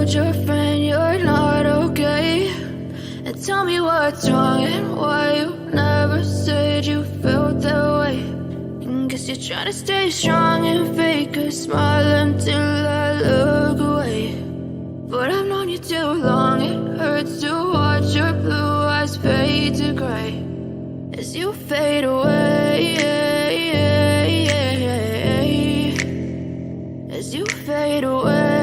told your friend you're not okay? And tell me what's wrong and why you never said you felt that way. And guess you're trying to stay strong and fake a smile until I look away. But I've known you too long, it hurts to watch your blue eyes fade to gray as you fade away, as you fade away.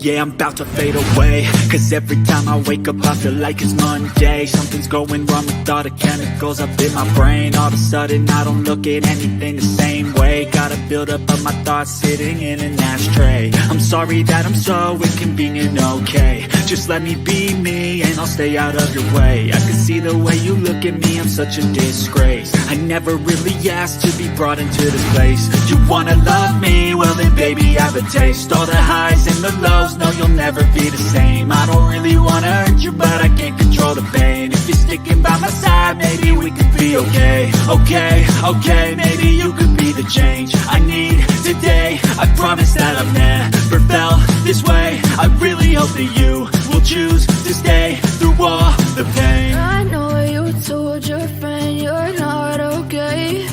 Yeah, I'm about to fade away, cause every time I wake up I feel like it's Monday. Something's going wrong with all the chemicals up in my brain. All of a sudden I don't look at anything the same way. Got a buildup of my thoughts sitting in an ashtray. I'm sorry that I'm so inconvenient, okay? Just let me be me and I'll stay out of your way. I can see the way you look at me, I'm such a disgrace. I never really asked to be brought into this place. You wanna love me? Well then baby I have a taste. All the highs and the lows, no you'll never be the same. I don't really wanna hurt you but I can't control the pain. If you're sticking by my side maybe we could be okay. Okay, maybe you could be the change I need today. I promise that I've never felt this way. I really hope that you will choose to stay through all the pain. I know you told your friend you're not okay.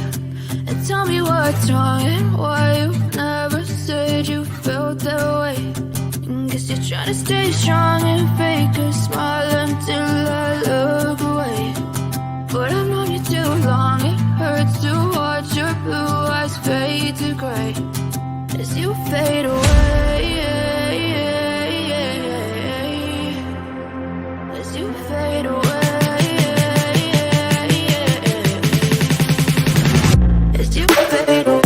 And tell me what's wrong and why you never said you felt that way. And guess you're trying to stay strong and fake a smile until I look away. But I've known you too long, it hurts to watch your blue eyes fade to gray as you fade away, as you fade away, as you fade away.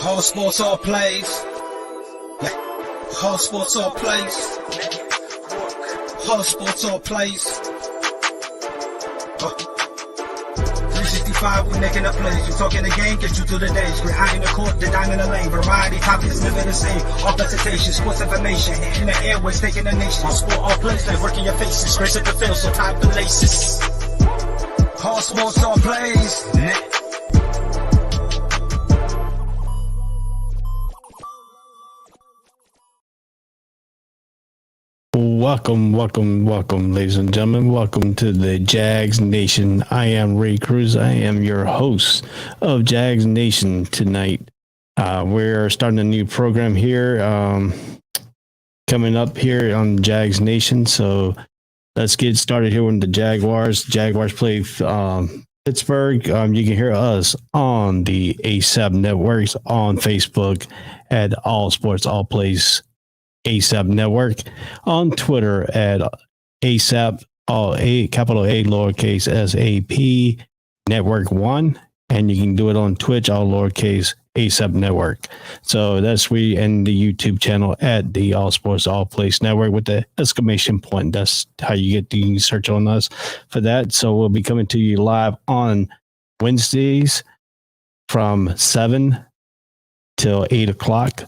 All sports, all plays. Yeah. All sports, all plays. All sports, all plays. 365, we making up plays. We talking the game, get you through the days. We're high in the court, the dime in the lane. Variety, topics, living the same. All presentation, sports information. Hitting the airways, taking the nation. All sport, all plays, they work in your faces. Grace at the field, so tie the laces. All sports, all plays. Welcome, ladies and gentlemen. Welcome to the Jags Nation. I am Ray Cruz. I am your host of Jags Nation tonight. We're starting a new program here coming up here on Jags Nation. So let's get started here with the Jaguars. Jaguars play Pittsburgh. You can hear us on the ASAP networks on Facebook at All Sports, All Plays ASAP Network, on Twitter at ASAP, all A, capital A, lowercase SAP Network 1, and you can do it on Twitch, all lowercase ASAP Network. So that's and the YouTube channel at the All Sports All Place Network with the exclamation point. That's how you can search on us for that. So we'll be coming to you live on Wednesdays from 7 till 8 o'clock.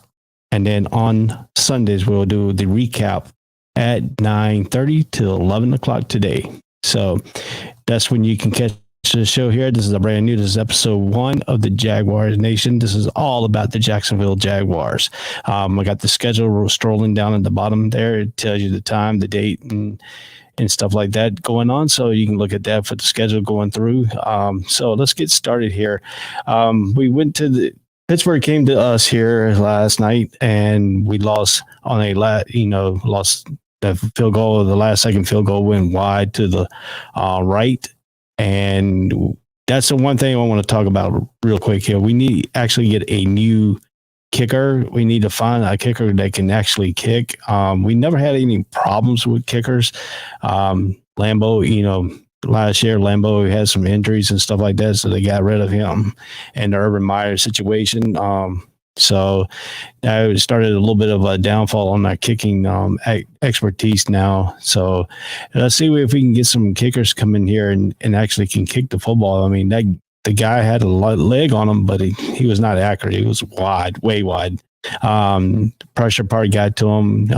And then on Sundays, we'll do the recap at 9:30 till 11 o'clock today. So that's when you can catch the show here. This is this is episode 1 of the Jaguars Nation. This is all about the Jacksonville Jaguars. I got the schedule strolling down at the bottom there. It tells you the time, the date, and stuff like that going on. So you can look at that for the schedule going through. So let's get started here. We went to Pittsburgh came to us here last night, and we lost on lost the field goal. The last second field goal went wide to the right, and that's the one thing I want to talk about real quick here. We need actually get a new kicker. We need to find a kicker that can actually kick. We never had any problems with kickers. Lambeau, last year, Lambeau had some injuries and stuff like that, so they got rid of him and the Urban Meyer situation. So now it started a little bit of a downfall on our kicking expertise now. So let's see if we can get some kickers come in here and actually can kick the football. I mean, the guy had a leg on him, but he was not accurate. He was wide, way wide. Pressure part got to him.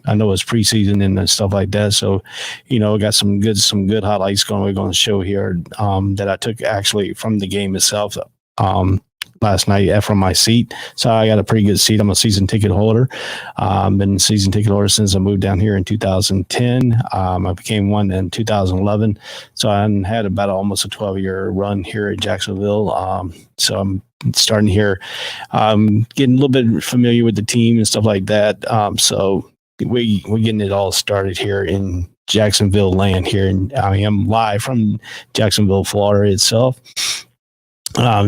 I know it's preseason and stuff like that. So, got some good highlights we're going to show here that I took actually from the game itself last night from my seat. So I got a pretty good seat. I'm a season ticket holder. Been a season ticket holder since I moved down here in 2010. I became one in 2011. So I had about almost a 12-year run here at Jacksonville. So I'm starting here, getting a little bit familiar with the team and stuff like that. So we're getting it all started here in Jacksonville land here. And I am live from Jacksonville, Florida itself.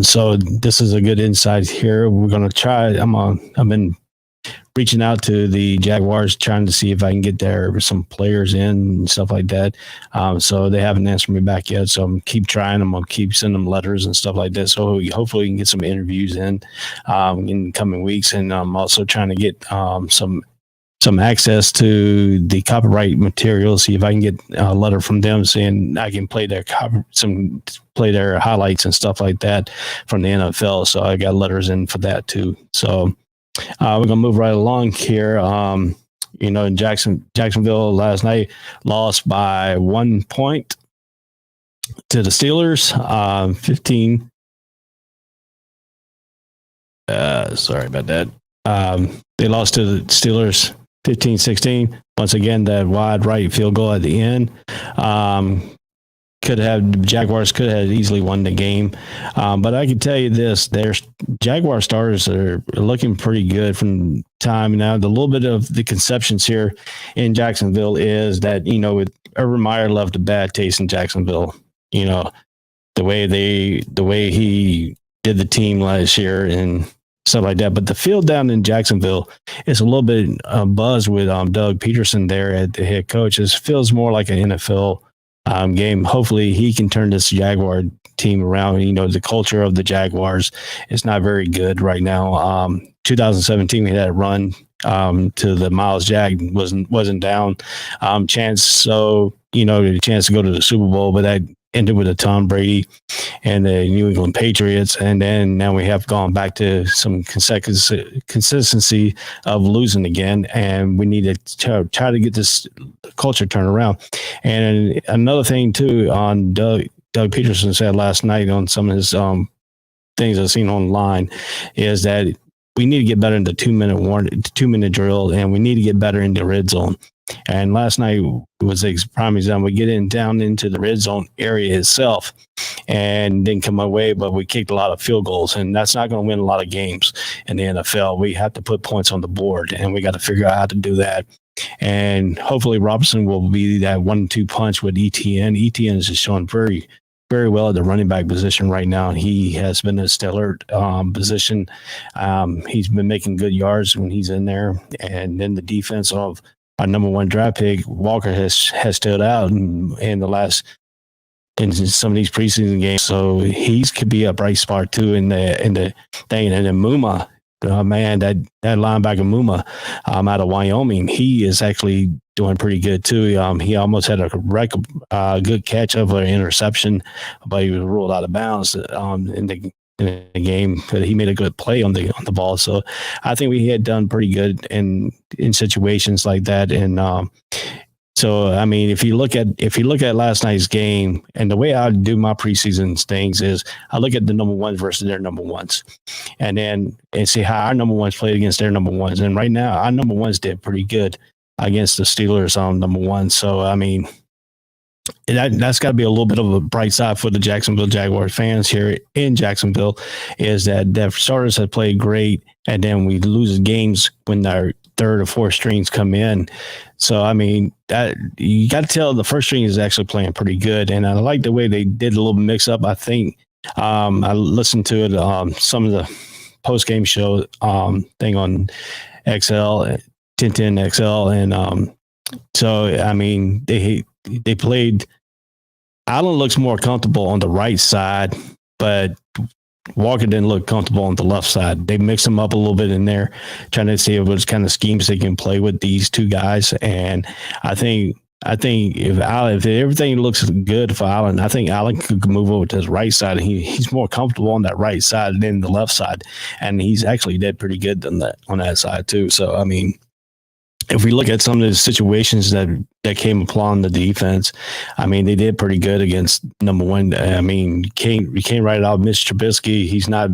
So this is a good insight here. We're going to try. I've been reaching out to the Jaguars, trying to see if I can get some players in and stuff like that. So they haven't answered me back yet. So I'm keep trying. I'm going to keep sending them letters and stuff like that. So hopefully we can get some interviews in the coming weeks. And I'm also trying to get some access to the copyright material. See if I can get a letter from them saying I can play their highlights and stuff like that from the NFL. So I got letters in for that too. So we're gonna move right along here. Jacksonville last night lost by 1 point to the Steelers. 15. Sorry about that. They lost to the Steelers 15-16. Once again, that wide right field goal at the end. Jaguars could have easily won the game. But I can tell you this, their Jaguar starters are looking pretty good from time. Now, the little bit of the conceptions here in Jacksonville is that, with Urban Meyer left a bad taste in Jacksonville. The way he did the team last year and stuff like that. But the field down in Jacksonville is a little bit buzzed with Doug Peterson there at the head coach. It feels more like an NFL game. Hopefully he can turn this Jaguar team around. You know, the culture of the Jaguars is not very good right now. 2017, we had a run to the Miles Jack wasn't down chance. So, you know, the chance to go to the Super Bowl, but that ended with a Tom Brady and the New England Patriots. And then now we have gone back to some consistency of losing again. And we need to try to get this culture turned around. And another thing, too, on Doug Peterson said last night on some of his things I've seen online is that we need to get better in the 2-minute drill, and we need to get better in the red zone. And last night was a prime example. We get in down into the red zone area itself and didn't come away, but we kicked a lot of field goals, and that's not going to win a lot of games in the NFL. We have to put points on the board, and we got to figure out how to do that. And hopefully Robinson will be that 1-2 punch with ETN. ETN is just showing very, very well at the running back position right now. He has been a stellar position. He's been making good yards when he's in there. And then the defense of our number one draft pick, Walker, has stood out in the last in some of these preseason games. So he could be a bright spot too in the thing. And then Muma, man, that linebacker Muma out of Wyoming, he is actually doing pretty good too. He almost had a good catch of an interception, but he was ruled out of bounds in the game. But he made a good play on the ball. So I think we had done pretty good in situations like that. And so I mean, if you look at last night's game, and the way I do my preseason things is I look at the number ones versus their number ones, and see how our number ones played against their number ones. And right now, our number ones did pretty good against the Steelers on number one. So I mean, that's got to be a little bit of a bright side for the Jacksonville Jaguars fans here in Jacksonville, is that the starters have played great, and then we lose games when our third or fourth strings come in. So I mean, that you got to tell the first string is actually playing pretty good, and I like the way they did a little mix up. I think I listened to it some of the post game show thing on XL 1010 XL, and so I mean they played. Allen looks more comfortable on the right side, but Walker didn't look comfortable on the left side. They mixed him up a little bit in there, trying to see what kind of schemes they can play with these two guys. And I think if everything looks good for Allen, I think Allen could move over to his right side. And he's more comfortable on that right side than the left side, and he's actually did pretty good on that side too. So I mean, if we look at some of the situations that came upon the defense, I mean, they did pretty good against number one. I mean, we came right out. Mitch Trubisky, he's not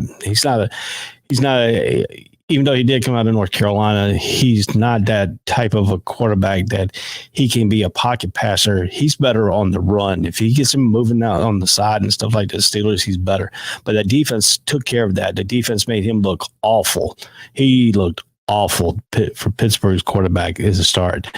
even though he did come out of North Carolina, he's not that type of a quarterback that he can be a pocket passer. He's better on the run. If he gets him moving out on the side and stuff like the Steelers, he's better. But the defense took care of that. The defense made him look awful. He looked awful for Pittsburgh's quarterback as a start.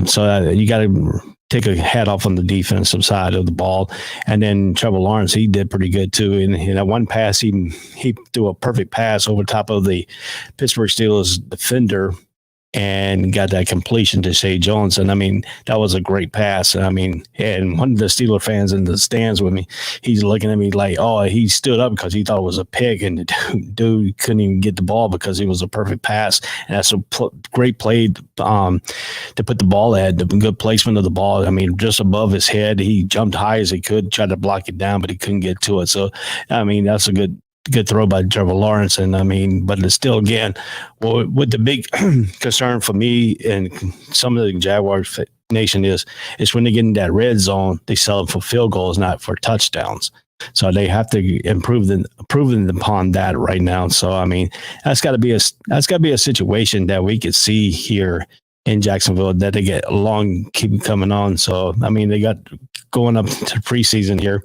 So you got to take a hat off on the defensive side of the ball. And then Trevor Lawrence, he did pretty good too. And in that one pass, he threw a perfect pass over top of the Pittsburgh Steelers defender and got that completion to Shea Jones. And I mean, that was a great pass. I mean, and one of the Steeler fans in the stands with me, he's looking at me like, oh, he stood up because he thought it was a pick, and the dude couldn't even get the ball because it was a perfect pass. And that's a great play to put the ball at, the good placement of the ball. I mean, just above his head, he jumped high as he could, tried to block it down, but he couldn't get to it. So, I mean, that's a good throw by Trevor Lawrence. And I mean, but it's still, again, with the big concern for me and some of the Jaguars Nation is when they get in that red zone, they sell them for field goals, not for touchdowns. So they have to improve upon that right now. So I mean, that's got to be a situation that we could see here in Jacksonville, that they get along, keep coming on. So I mean, they got going up to preseason here.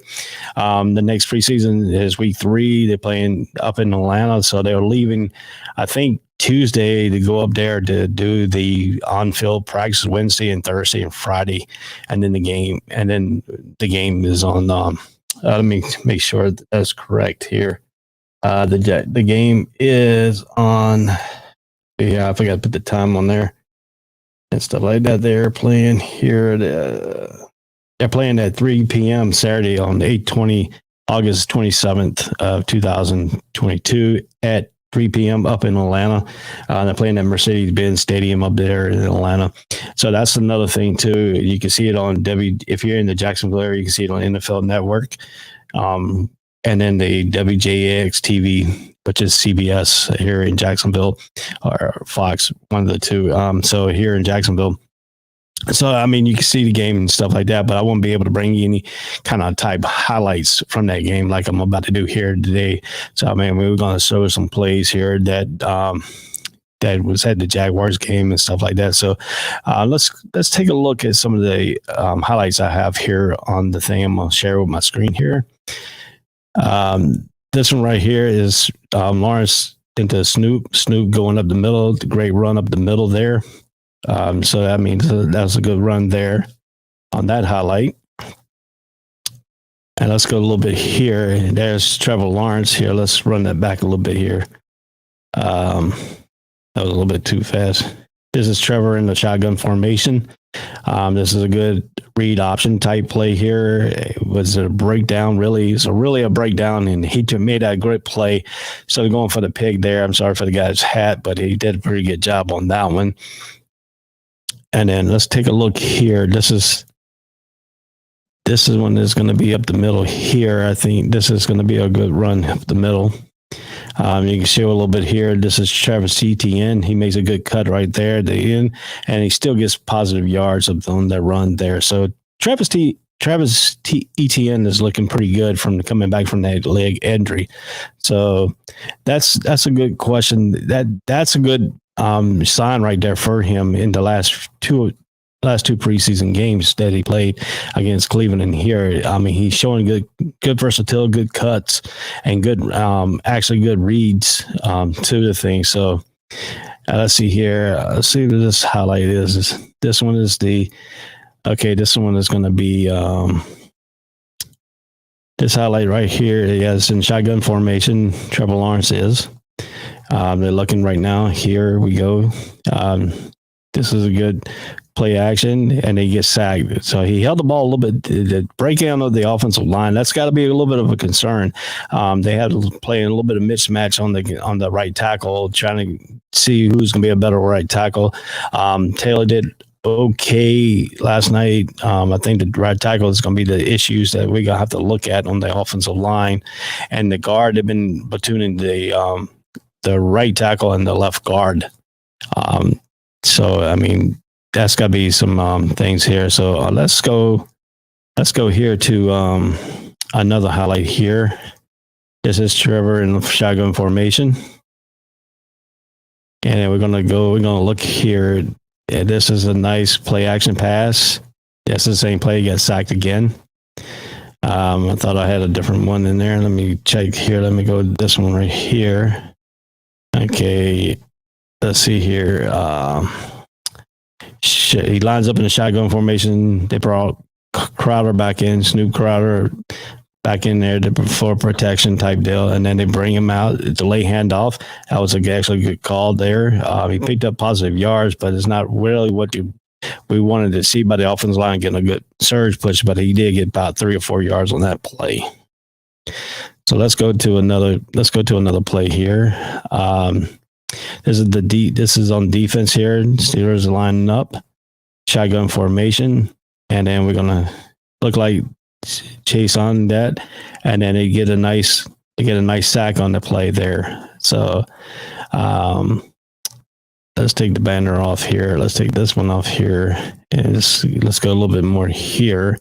The next preseason is week 3. They're playing up in Atlanta, so they're leaving, I think, Tuesday to go up there to do the on-field practice Wednesday and Thursday and Friday, and then the game. And then the game is on. Let me make sure that's correct here. The game is on. Yeah, I forgot to put the time on there and stuff like that. They're playing here. They're playing at 3 p.m. Saturday on August 27th of 2022 at 3 p.m. up in Atlanta. They're playing at Mercedes-Benz Stadium up there in Atlanta. So that's another thing too. You can see it on if you're in the Jacksonville area, you can see it on NFL Network. And then the WJAX TV, which is CBS here in Jacksonville, or Fox, one of the two. So here in Jacksonville. So, I mean, you can see the game and stuff like that, but I won't be able to bring you any kind of type highlights from that game like I'm about to do here today. So, I mean, we were going to show some plays here that was at the Jaguars game and stuff like that. So, let's take a look at some of the highlights I have here on the thing I'm going to share with my screen here. This one right here is Lawrence into Snoop going up the middle, the great run up the middle there. So that means that was a good run there on that highlight. And let's go a little bit here. There's Trevor Lawrence here. Let's run that back a little bit here. That was a little bit too fast. This is Trevor in the shotgun formation. This is a good read option type play here. It was a breakdown, really. It's really a breakdown, and he made that great play. So going for the pick there. I'm sorry for the guy's hat, but he did a pretty good job on that one. And then let's take a look here. This is one that's going to be up the middle here. I think this is going to be a good run up the middle. You can see a little bit here. This is Travis Etienne. He makes a good cut right there at the end, and he still gets positive yards on that run there. So Travis Etienne is looking pretty good from coming back from that leg injury. So that's a good question. That's a good sign right there for him in the last two preseason games that he played against Cleveland. And here, I mean, he's showing good versatility, good cuts, and good reads to the thing. So let's see here. Let's see what this highlight is. This one is this one is going to be this highlight right here. Yes, in shotgun formation, Trevor Lawrence is. They're looking right now. Here we go. This is a good play action, and he gets sacked. So he held the ball a little bit. The breakdown of the offensive line, that's got to be a little bit of a concern. They had to play a little bit of mismatch on the right tackle, trying to see who's going to be a better right tackle. Taylor did okay last night. I think the right tackle is going to be the issues that we're going to have to look at on the offensive line. And the guard, they've been platooning the right tackle and the left guard. So, I mean, that's got to be some things here. So let's go here to another highlight here. This is Trevor in the shotgun formation. And then we're going to look here. And this is a nice play action pass. That's the same play. He got sacked again. I thought I had a different one in there. Let me check here. Let me go with this one right here. Okay. Let's see here. He lines up in the shotgun formation. They brought Crowder back in, Snoop Crowder back in there for protection type deal, and then they bring him out. Delay handoff. That was actually a good call there. He picked up positive yards, but it's not really what we wanted to see by the offensive line getting a good surge push, but he did get about 3 or 4 yards on that play. So let's go to another play here. This is on defense here. Steelers are lining up, shotgun formation, and then we're gonna look like chase on that, and then they get a nice sack on the play there. So let's take the banner off here. Let's take this one off here, and let's go a little bit more here.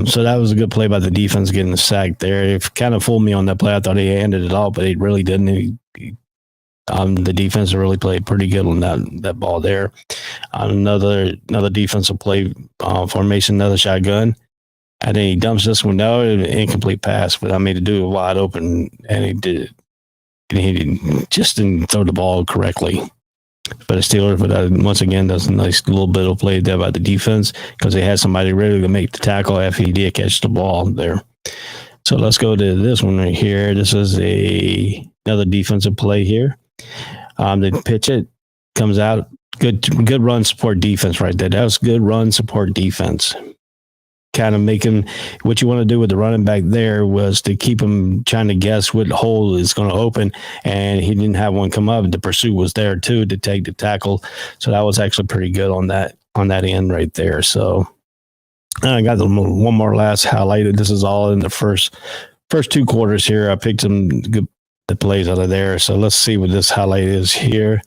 So that was a good play by the defense getting the sack there. It kind of fooled me on that play. I thought he ended it all, but he really didn't. The defense really played pretty good on that ball there. Another defensive play formation, another shotgun. And then he dumps this one out, an incomplete pass, but I made it do it wide open, and he did. And he just didn't throw the ball correctly. But the Steelers, once again, that's a nice little bit of play there by the defense because they had somebody ready to make the tackle after he did catch the ball there. So let's go to this one right here. This is another defensive play here. They pitch it, comes out. Good run support defense right there. That was good run support defense. kind of make him, what you want to do with the running back there was to keep him trying to guess what hole is going to open, and he didn't have one come up. The pursuit was there too to take the tackle, so that was actually pretty good on that end right there. So I got one more last highlighted. This is all in the first 2 quarters here. I picked some good plays out of there. So let's see what this highlight is here.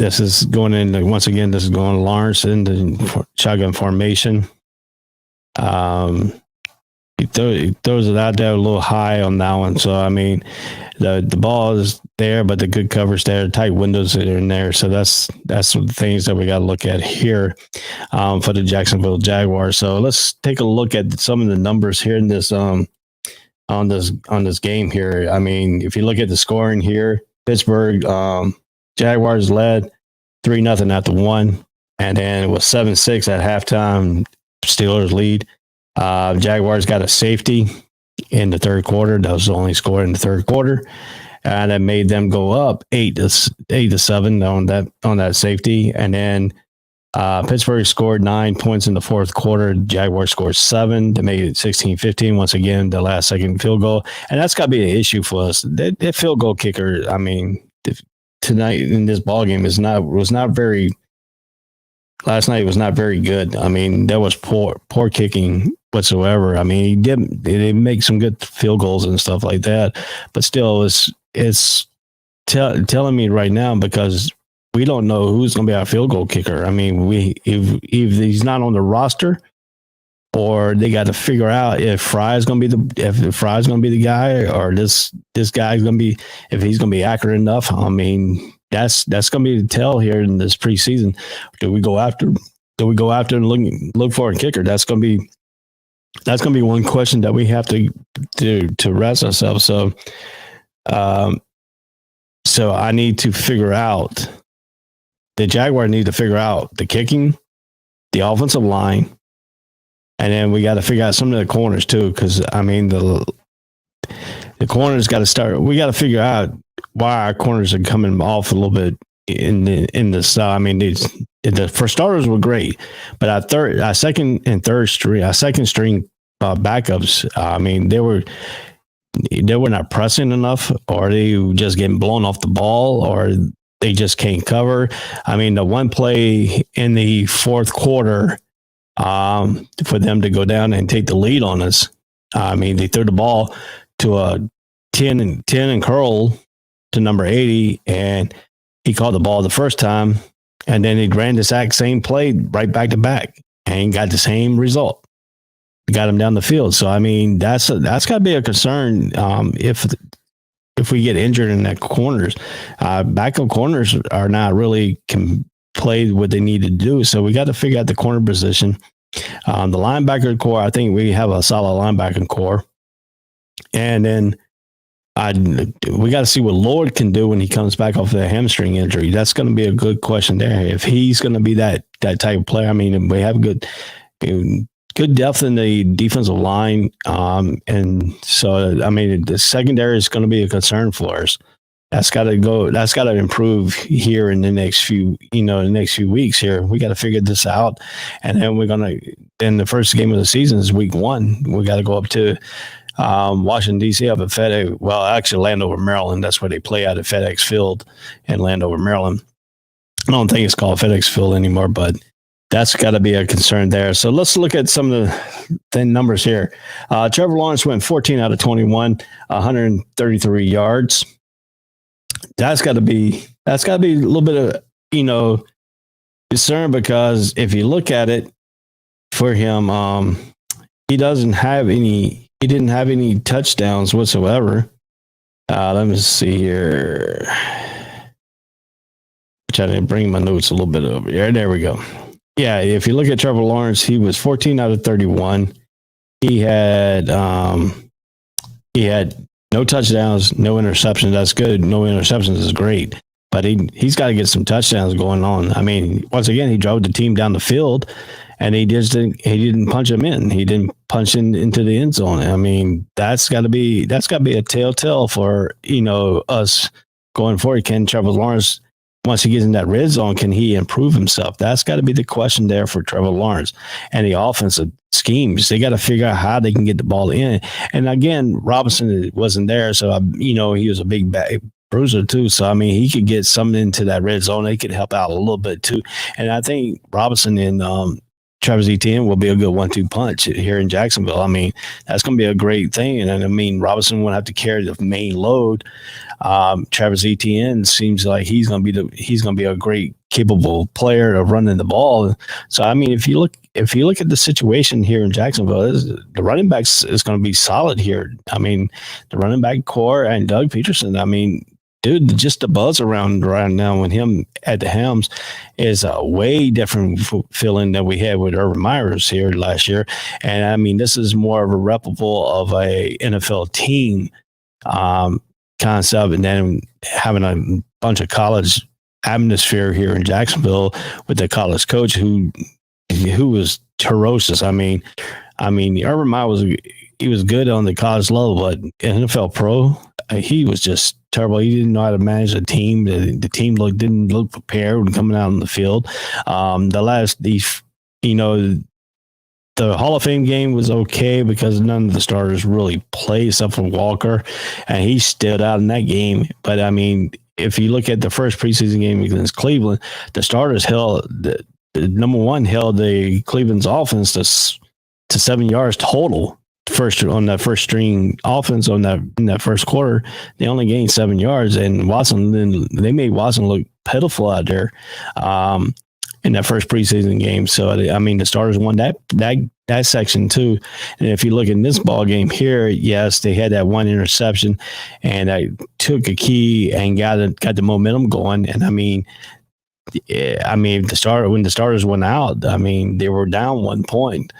This is going in, once again, this is going Lawrence into shotgun formation. He throws it out there a little high on that one. So, I mean, the ball is there, but the good coverage there, tight windows are in there. So that's some things that we got to look at here for the Jacksonville Jaguars. So let's take a look at some of the numbers here in this on this game here. I mean, if you look at the scoring here, Pittsburgh Jaguars led 3-0 after 1, and then it was 7-6 at halftime. Steelers lead. Jaguars got a safety in the third quarter. That was the only score in the third quarter, and it made them go up 8-7 on that safety. And then Pittsburgh scored 9 points in the fourth quarter. Jaguars scored 7 to make it 16-15. Once again, the last second field goal, and that's got to be an issue for us. That field goal kicker, I mean, tonight in this ball game was not very. Last night was not very good. I mean, there was poor kicking whatsoever. I mean, he did make some good field goals and stuff like that, but still, it's telling me right now, because we don't know who's going to be our field goal kicker. I mean, if he's not on the roster, or they got to figure out if Fry's going to be the guy, or this guy's going to be, if he's going to be accurate enough. I mean, that's going to be the tell here in this preseason. Do we go after and look for a kicker? That's going to be one question that we have to rest ourselves. So I need to figure out, the Jaguars need to figure out the kicking, the offensive line, and then we got to figure out some of the corners too, because I mean the corners got to start. We got to figure out why our corners are coming off a little bit in the style. I mean, the for starters were great, but our second string backups. I mean, they were not pressing enough, or they were just getting blown off the ball, or they just can't cover. I mean, the one play in the fourth quarter, for them to go down and take the lead on us. I mean, they threw the ball to a 10 and curl to number 80, and he caught the ball the first time, and then he ran the exact same play right back to back and got the same result. Got him down the field. So I mean, that's got to be a concern if we get injured in that corners. Backup corners are not really play what they need to do. So we got to figure out the corner position. The linebacker core, I think we have a solid linebacker core. And then we got to see what Lord can do when he comes back off the hamstring injury. That's going to be a good question there. If he's going to be that type of player, I mean, we have good depth in the defensive line. And so, I mean, the secondary is going to be a concern for us. That's got to improve here in the next few weeks here. We got to figure this out. And then the first game of the season is week 1. We got to go up to Washington, D.C. up at FedEx. Well, actually Landover, Maryland. That's where they play out at FedEx Field in Landover, Maryland. I don't think it's called FedEx Field anymore, but that's got to be a concern there. So let's look at some of the numbers here. Trevor Lawrence went 14 out of 21, 133 yards. That's got to be a little bit of, concern, because if you look at it for him, he didn't have any touchdowns whatsoever. Let me see here. Try to bring my notes a little bit over here. There we go. Yeah, if you look at Trevor Lawrence, he was 14 out of 31. He had no touchdowns, no interceptions. That's good. No interceptions is great. But he's got to get some touchdowns going on. I mean, once again, he drove the team down the field, and he didn't punch him in. He didn't punch into the end zone. I mean, that's got to be a telltale for us going forward. Can Trevor Lawrence once he gets in that red zone, can he improve himself? That's got to be the question there for Trevor Lawrence and the offensive schemes. They got to figure out how they can get the ball in. And again, Robinson wasn't there, so he was a big bruiser too. So I mean, he could get something into that red zone. They could help out a little bit too. And I think Robinson and Travis Etienne will be a good 1-2 punch here in Jacksonville. I mean, that's going to be a great thing. And I mean, Robinson won't have to carry the main load. Travis Etienne seems like he's going to be a great, capable player of running the ball. So I mean, if you look at the situation here in Jacksonville, the running backs is going to be solid here. I mean, the running back core and Doug Peterson. I mean, dude, just the buzz around right now with him at the helms is a way different feeling than we had with Urban Myers here last year. And I mean, this is more of a replicable of a NFL team concept, and then having a bunch of college atmosphere here in Jacksonville with the college coach who was ferocious. I mean, Urban Myers he was good on the college level, but NFL pro, he was just terrible. He didn't know how to manage a team. The team didn't look prepared when coming out on the field. The Hall of Fame game was okay because none of the starters really played except for Walker, and he stood out in that game. But I mean, if you look at the first preseason game against Cleveland, the starters held the number one held the Cleveland's offense to 7 yards total. On that first string offense in that first quarter, they only gained 7 yards, and they made Watson look pitiful out there in that first preseason game. So I mean, the starters won that section too. And if you look in this ball game here, yes, they had that one interception, and I took a key and got the momentum going. And I mean, when the starters went out, I mean, they were down 1 point.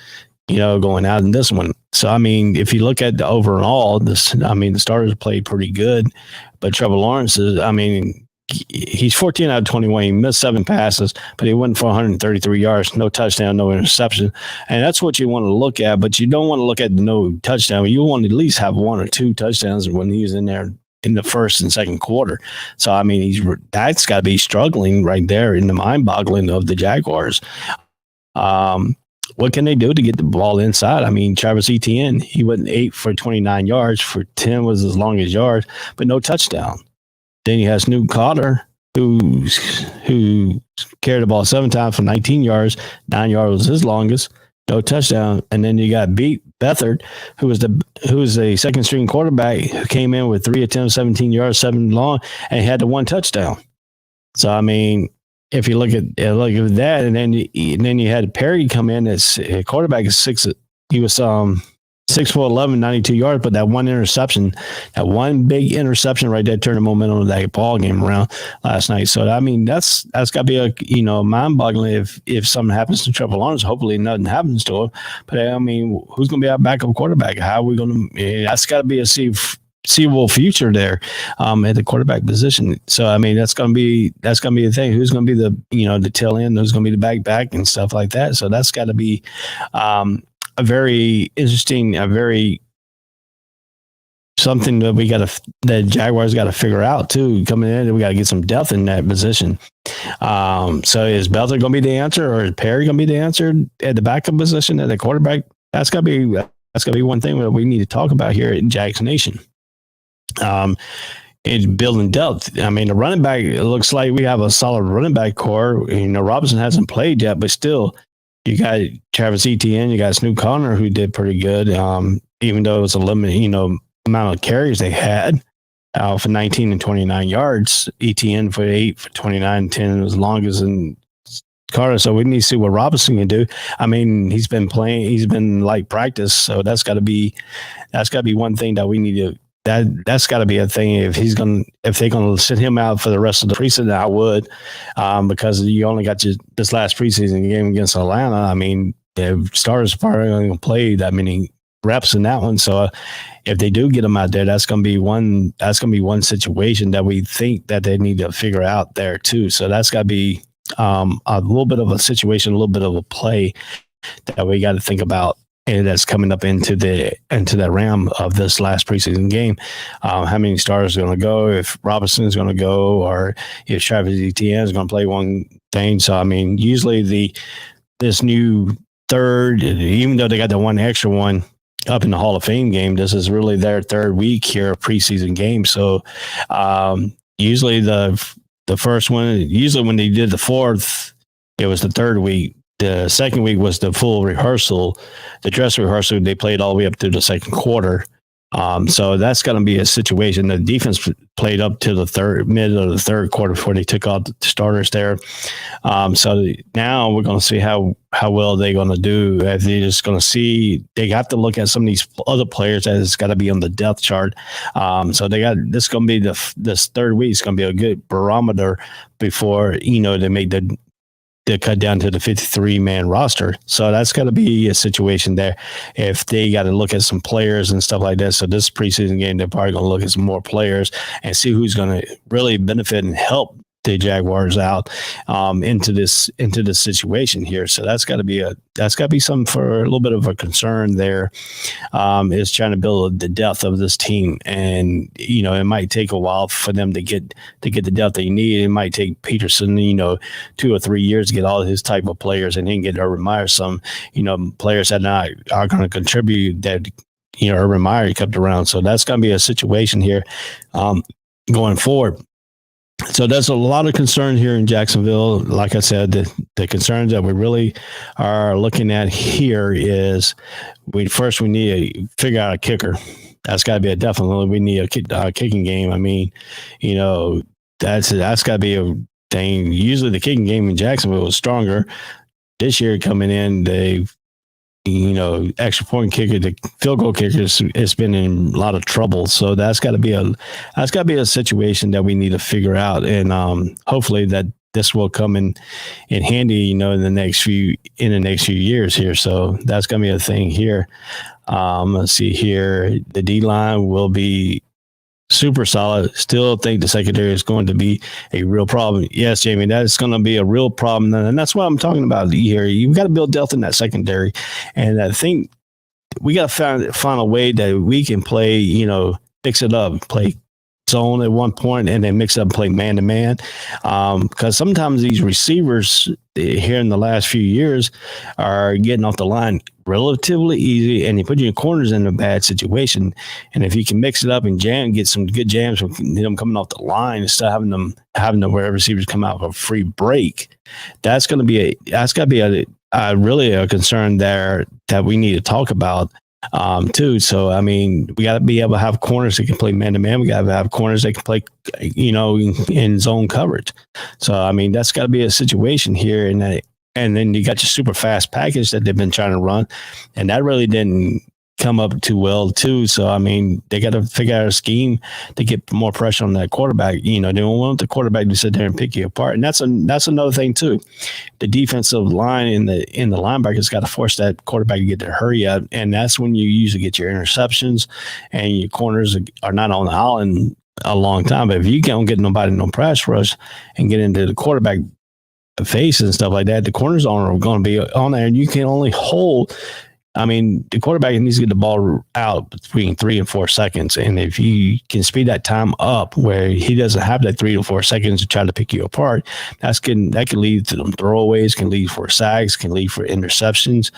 Going out in this one. So, I mean, if you look at the overall, the starters played pretty good, but Trevor Lawrence he's 14 out of 21. He missed 7 passes, but he went for 133 yards, no touchdown, no interception. And that's what you want to look at, but you don't want to look at no touchdown. You want to at least have 1 or 2 touchdowns when he was in there in the first and second quarter. So, I mean, that's got to be struggling right there in the mind-boggling of the Jaguars. What can they do to get the ball inside? I mean, Travis Etienne, he went 8 for 29 yards, for 10 was his longest yard, but no touchdown. Then you have Snoop Carter, who carried the ball 7 times for 19 yards. 9 yards was his longest, no touchdown. And then you got Beathard, who was a second string quarterback who came in with 3 attempts, 17 yards, 7 long, and he had the 1 touchdown. So I mean, if you look at that, and then you had Perry come in as a quarterback is 6. He was 6'11", 92 yards, but that one interception, that one big interception right there turned the momentum of that ball game around last night. So I mean, that's got to be a mind-boggling if something happens to Trevor Lawrence. Hopefully nothing happens to him. But I mean, who's going to be our backup quarterback? How are we going to? That's got to be a seeable future there at the quarterback position. So I mean, that's gonna be the thing. Who's gonna be the tail end? Who's gonna be the back and stuff like that? So that's got to be a very interesting, something that the Jaguars got to figure out too. Coming in, we got to get some depth in that position. So is Belter gonna be the answer, or is Perry gonna be the answer at the backup position at the quarterback? That's gotta be one thing that we need to talk about here at Jags Nation. It's building depth. I mean, the running back, it looks like we have a solid running back core. Robinson hasn't played yet, but still, you got Travis Etienne, you got Snoop Conner, who did pretty good, even though it was a limited, amount of carries they had for 19 and 29 yards. Etienne for 8 for 29, 10 was longest in Carter. So we need to see what Robinson can do. I mean, he's been like practice, so that's got to be one thing that we need to. That's got to be a thing if they're gonna sit him out for the rest of the preseason. I would, because you only got this last preseason game against Atlanta. I mean, the starters probably only gonna play that many reps in that one. So if they do get him out there, that's gonna be one situation that we think that they need to figure out there too. So that's got to be a little bit of a situation, a little bit of a play that we got to think about and that's coming up into that realm of this last preseason game. How many stars are going to go? If Robinson is going to go, or if Travis Etienne is going to play one thing. So I mean, usually this new third, even though they got the one extra one up in the Hall of Fame game, this is really their third week here of preseason game. So usually the first one, usually when they did the fourth, it was the third week. The second week was the full rehearsal, the dress rehearsal. They played all the way up to the second quarter. So that's going to be a situation. The defense played up to the mid of the third quarter before they took out the starters there. So now we're going to see how well they're going to do. If they're just going to see, they have to look at some of these other players that has got to be on the depth chart. So this going to be this third week is going to be a good barometer before, they make the cut down to the 53-man roster. So that's got to be a situation there. If they got to look at some players and stuff like that. So this preseason game, they're probably going to look at some more players and see who's going to really benefit and help the Jaguars out into this situation here. So that's got to be something for a little bit of a concern there. Is trying to build the depth of this team, and it might take a while for them to get the depth they need. It might take Peterson 2 or 3 years to get all his type of players, and then get Urban Meyer some players that are going to contribute that Urban Meyer kept around. So that's going to be a situation here going forward. So there's a lot of concern here in Jacksonville. Like I said, the concerns that we really are looking at here is we need to figure out a kicker. That's got to be definitely we need a kicking game. I mean, that's got to be a thing. Usually the kicking game in Jacksonville was stronger. This year coming in, they've extra point kicker, the field goal kickers, it's been in a lot of trouble. So that's got to be a situation that we need to figure out, and hopefully that this will come in handy, in the next few years here. So that's gonna be a thing here. Let's see here. The D line will be super solid. Still think the secondary is going to be a real problem. Yes, Jamie, that's going to be a real problem. And that's what I'm talking about here. You've got to build depth in that secondary. And I think we got to find a way that we can play, mix it up, play zone at one point and then mix it up and play man-to-man. Because sometimes these receivers here in the last few years are getting off the line relatively easy, and they put your corners in a bad situation. And if you can mix it up and get some good jams from them coming off the line instead of having them where receivers come out with a free break, that's got to be really a concern there that we need to talk about too. So I mean, we got to be able to have corners that can play man to man. We got to have corners that can play, in zone coverage. So I mean, that's got to be a situation here, and then you got your super fast package that they've been trying to run, and that really didn't come up too well too. So I mean, they got to figure out a scheme to get more pressure on that quarterback. They don't want the quarterback to sit there and pick you apart, and that's another thing too. The defensive line in the linebackers got to force that quarterback to get to hurry up, and that's when you usually get your interceptions, and your corners are not on the island a long time. But if you can't get nobody no press rush and get into the quarterback face and stuff like that, the corners are going to be on there, and you can only hold. I mean, the quarterback needs to get the ball out between 3 and 4 seconds, and if you can speed that time up where he doesn't have that 3 to 4 seconds to try to pick you apart, that can lead to them throwaways, can lead for sacks, can lead for interceptions.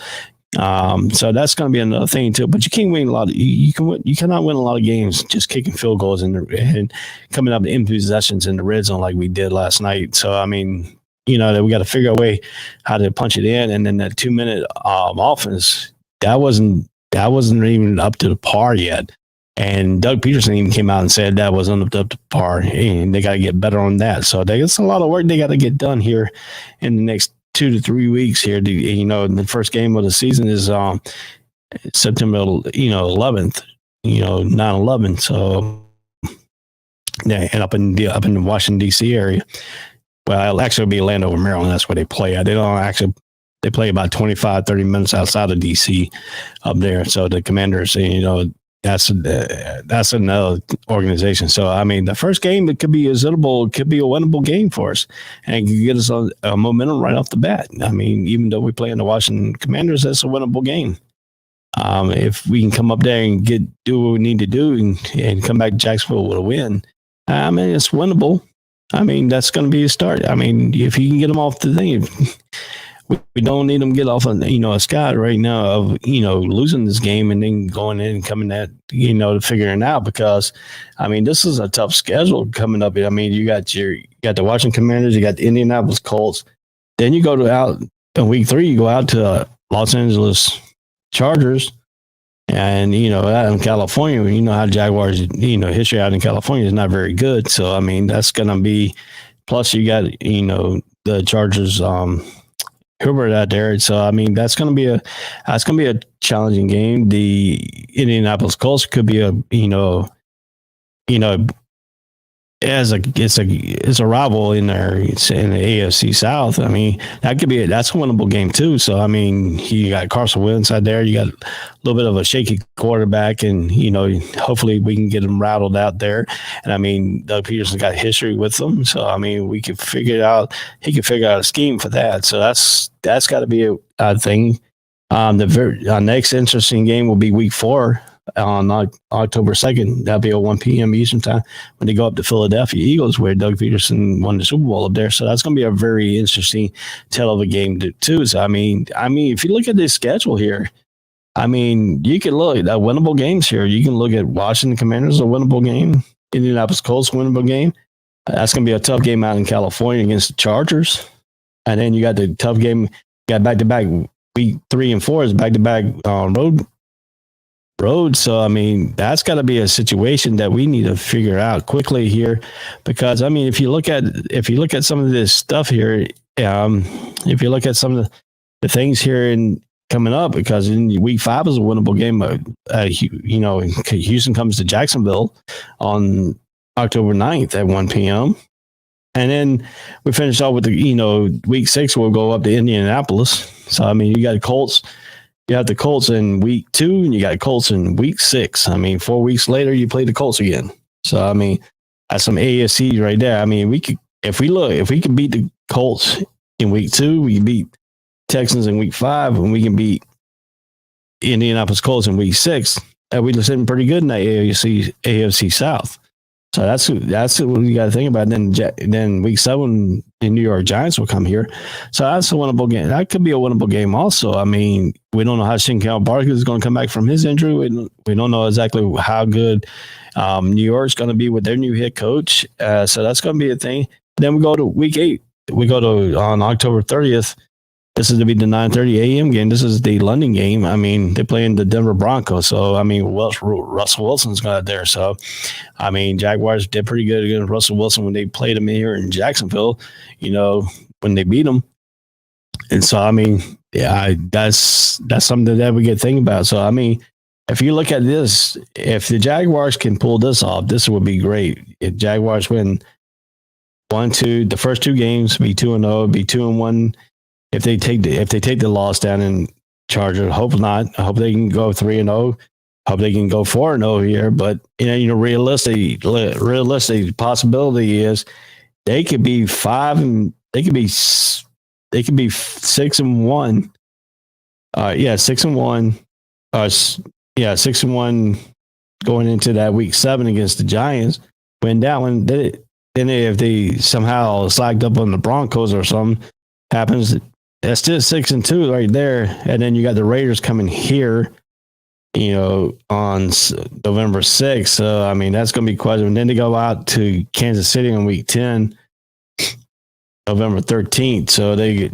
So that's going to be another thing too. But you can't win a lot. You cannot win a lot of games just kicking field goals and coming up in possessions in the red zone like we did last night. So I mean, that we got to figure out a way how to punch it in, and then that 2-minute offense. That wasn't even up to the par yet. And Doug Peterson even came out and said that wasn't up to par, and they got to get better on that. So there's a lot of work they got to get done here in the next 2 to 3 weeks here. The first game of the season is September 11th, 9/11. So yeah, and up in the Washington D.C. area. Well, it'll actually be Landover, Maryland. That's where they play at. They play about 25, 30 minutes outside of D.C. up there. So the Commanders, that's another organization. So, I mean, the first game, it could be a winnable game for us, and it can get us a momentum right off the bat. I mean, even though we play in the Washington Commanders, that's a winnable game. If we can come up there and do what we need to do and come back to Jacksonville with a win, I mean, it's winnable. I mean, that's going to be a start. I mean, if you can get them off the thing, we don't need them to get off on, a Scott right now of, losing this game and then going in and coming at, to figuring it out, because, I mean, this is a tough schedule coming up. I mean, you got the Washington Commanders, you got the Indianapolis Colts. Then you go out in week 3, you go out to Los Angeles Chargers. And, out in California, you know how Jaguars, history out in California is not very good. So, I mean, that's going to be, plus you got, the Chargers, Herbert out there. So, I mean, that's going to be a challenging game. The Indianapolis Colts could be it's a rival in there. It's in the AFC South. I mean, that's a winnable game too. So, I mean, you got Carson Wentz out there. You got a little bit of a shaky quarterback, and hopefully we can get him rattled out there. And I mean, Doug Peterson got history with them, so I mean, we could figure it out. He could figure out a scheme for that. So that's got to be a thing. The next interesting game will be Week 4. On October 2nd, that'll be at 1 p.m. Eastern time when they go up to Philadelphia Eagles, where Doug Peterson won the Super Bowl up there. So that's going to be a very interesting tell of a game too. So I mean, if you look at this schedule here, I mean, you can look at winnable games here. You can look at Washington Commanders, a winnable game, Indianapolis Colts, winnable game. That's going to be a tough game out in California against the Chargers, and then you got the tough game. You got back-to-back week 3 and 4 is back-to-back road. So, I mean, that's got to be a situation that we need to figure out quickly here, because, I mean, if you look at some of this stuff here, if you look at some of the things here in coming up, because in week 5 is a winnable game, Houston comes to Jacksonville on October 9th at 1 p.m. And then we finish off with week 6, we'll go up to Indianapolis. So, I mean, you got the Colts. You have the Colts in week 2, and you got Colts in week 6. I mean, 4 weeks later, you play the Colts again. So, I mean, that's some AFC right there. I mean, if we can beat the Colts in week 2, we can beat Texans in week 5, and we can beat Indianapolis Colts in week 6. We're sitting pretty good in that AFC South. So that's what we got to think about. Then week 7, the New York Giants will come here. So that's a winnable game. That could be a winnable game also. I mean, we don't know how Shinkel Barkley is going to come back from his injury. We don't know exactly how good New York's going to be with their new head coach. So that's going to be a thing. Then we go to week 8. We go to on October 30th. This is to be the 9:30 a.m. game. This is the London game. I mean, they're playing the Denver Broncos. So, I mean, Russell Wilson's got there. So, I mean, Jaguars did pretty good against Russell Wilson when they played him here in Jacksonville, when they beat him. And so, I mean, yeah, that's something that we get thinking about. So, I mean, if you look at this, if the Jaguars can pull this off, this would be great. If Jaguars win 1-2, the first 2 games, be 2-0, be 2-1. If they take the loss down in Chargers, hope not. I hope they can go 3-0. Hope they can go 4-0 here. But realistic possibility is they could be 5 and they could be 6-1. 6-1. 6-1 going into that week 7 against the Giants. Win that one, then if they somehow slacked up on the Broncos or something happens. That's still 6-2 right there. And then you got the Raiders coming here, on November 6th. So, I mean, that's going to be quite. And then they go out to Kansas City on week 10, November 13th. So they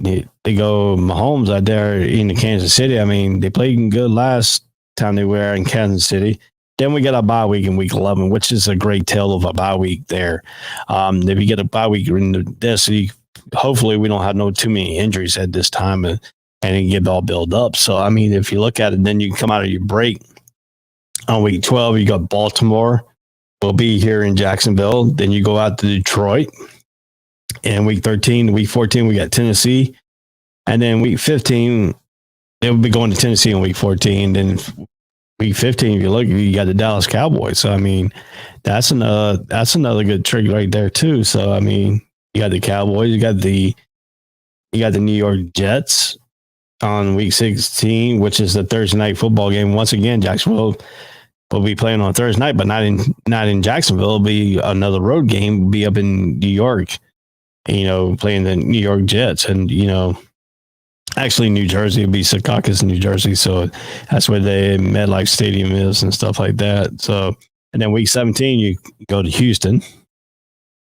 go Mahomes out there in the Kansas City. I mean, they played good last time they were in Kansas City. Then we get a bye week in week 11, which is a great tale of a bye week there. If you get a bye week in this, hopefully we don't have too many injuries at this time and get all built up. So, I mean, if you look at it, then you come out of your break on week 12, you got Baltimore will be here in Jacksonville. Then you go out to Detroit. And week 13, week 14, we got Tennessee. And then week 15, they will be going to Tennessee in week 14. Then week 15, if you look, you got the Dallas Cowboys. So, I mean, that's another good trick right there too. So, I mean, you got the Cowboys, you got the New York Jets. on week 16, which is the Thursday night football game. Once again, Jacksonville will be playing on Thursday night, but not in Jacksonville. It'll be another road game. It'll be up in New York, playing the New York Jets. And, actually New Jersey. It'll be Secaucus, New Jersey. So that's where the MetLife Stadium is and stuff like that. So, and then week 17, you go to Houston.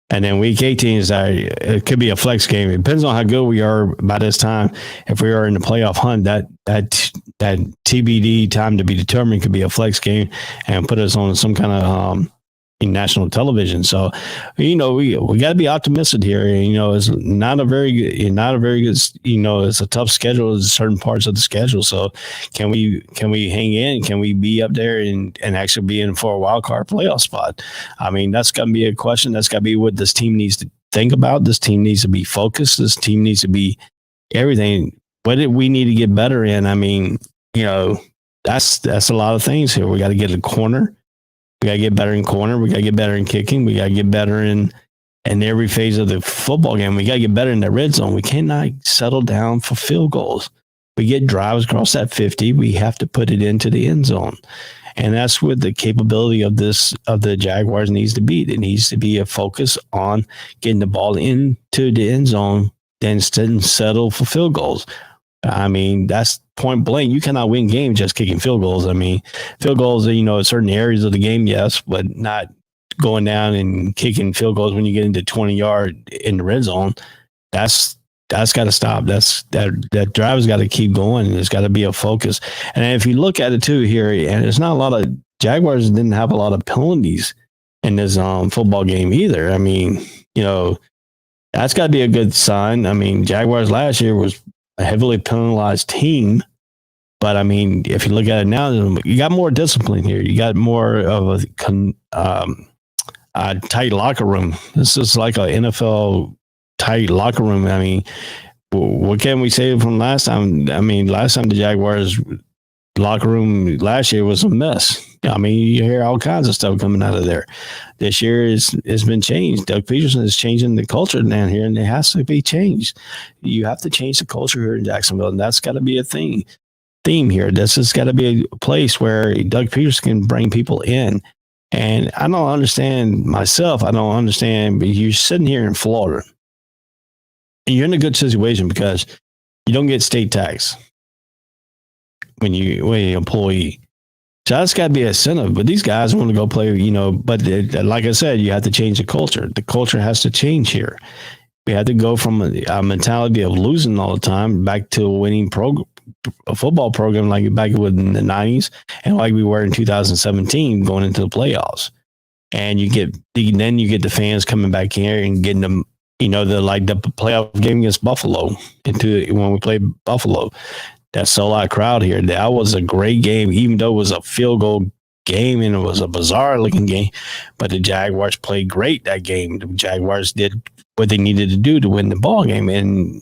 And then week 18 it could be a flex game. It depends on how good we are by this time. If we are in the playoff hunt, that TBD, time to be determined, could be a flex game and put us on some kind of national television. So, we got to be optimistic here. It's not a very good, it's a tough schedule. There's certain parts of the schedule. So can we hang in? Can we be up there and actually be in for a wild card playoff spot? I mean, that's got to be a question. That's got to be what this team needs to think about. This team needs to be focused. This team needs to be everything. What did we need to get better in? I mean, that's a lot of things here. We got to get a corner. We got to get better in corner. We got to get better in kicking. We got to get better in every phase of the football game. We got to get better in the red zone. We cannot settle down for field goals. We get drives across that 50. We have to put it into the end zone. And that's what the capability of the Jaguars needs to be. It needs to be a focus on getting the ball into the end zone than settle for field goals. I mean, that's point blank. You cannot win games just kicking field goals. I mean, field goals, in certain areas of the game, yes, but not going down and kicking field goals when you get into 20-yard in the red zone. That's got to stop. That drive has got to keep going, and there's got to be a focus. And if you look at it too here, and it's not a lot of Jaguars didn't have a lot of penalties in this football game either. I mean, that's got to be a good sign. I mean, Jaguars last year was a heavily penalized team. But, I mean, if you look at it now, you got more discipline here. You got more of a tight locker room. This is like an NFL tight locker room. I mean, what can we say from last time? I mean, last time the Jaguars locker room last year was a mess. I mean, you hear all kinds of stuff coming out of there. This year it's been changed. Doug Peterson is changing the culture down here, and it has to be changed. You have to change the culture here in Jacksonville, and that's got to be a theme here. This has got to be a place where Doug Peterson can bring people in. And I don't understand myself. I don't understand, but you're sitting here in Florida, and you're in a good situation because you don't get state tax when you're an employee. So that's got to be an incentive. But these guys want to go play, but like I said, you have to change the culture. The culture has to change here. We have to go from a mentality of losing all the time back to a winning a football program like back in the 90s and like we were in 2017 going into the playoffs. And then you get the fans coming back here and getting them, the playoff game against Buffalo when we played Buffalo. That sold-out crowd here. That was a great game, even though it was a field goal game and it was a bizarre-looking game. But the Jaguars played great that game. The Jaguars did what they needed to do to win the ball game, and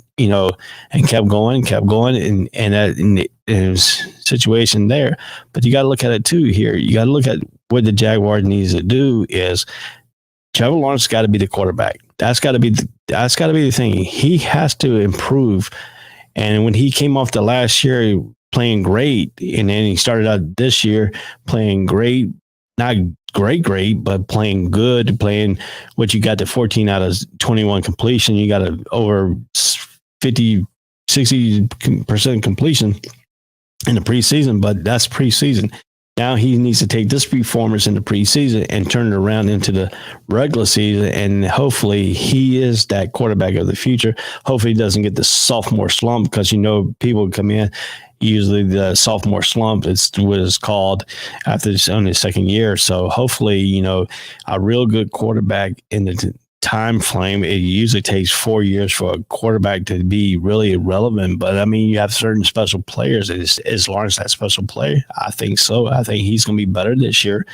kept going, and there's situation there. But you got to look at it too here. You got to look at what the Jaguars needs to do is Trevor Lawrence got to be the quarterback. That's got to be the thing. He has to improve. And when he came off the last year playing great, and then he started out this year playing great, not great, but playing good, playing what you got to 14 out of 21 completion. You got over 60% completion in the preseason, but that's preseason. Now he needs to take this performance in the preseason and turn it around into the regular season, and hopefully he is that quarterback of the future. Hopefully he doesn't get the sophomore slump because, people come in. Usually the sophomore slump is what it's called after only his second year. So hopefully, a real good quarterback in the time frame. It usually takes 4 years for a quarterback to be really relevant. But, I mean, you have certain special players. Is Lawrence that special player? I think so. I think he's going to be better this year.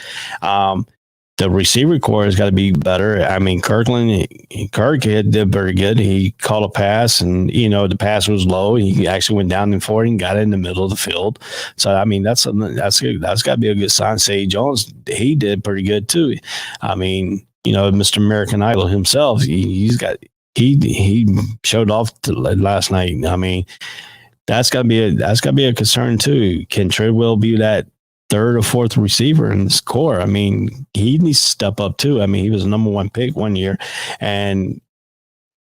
The receiver core has got to be better. I mean, Kirk did very good. He caught a pass, and the pass was low. He actually went down and forward and got it in the middle of the field. So I mean, that's good. That's got to be a good sign. Say Jones, he did pretty good too. I mean, Mr. American Idol himself, he showed off last night. I mean, that's got to be a concern too. Can Treadwell be that third or fourth receiver in this core? I mean, he needs to step up too. I mean, he was a number one pick one year, and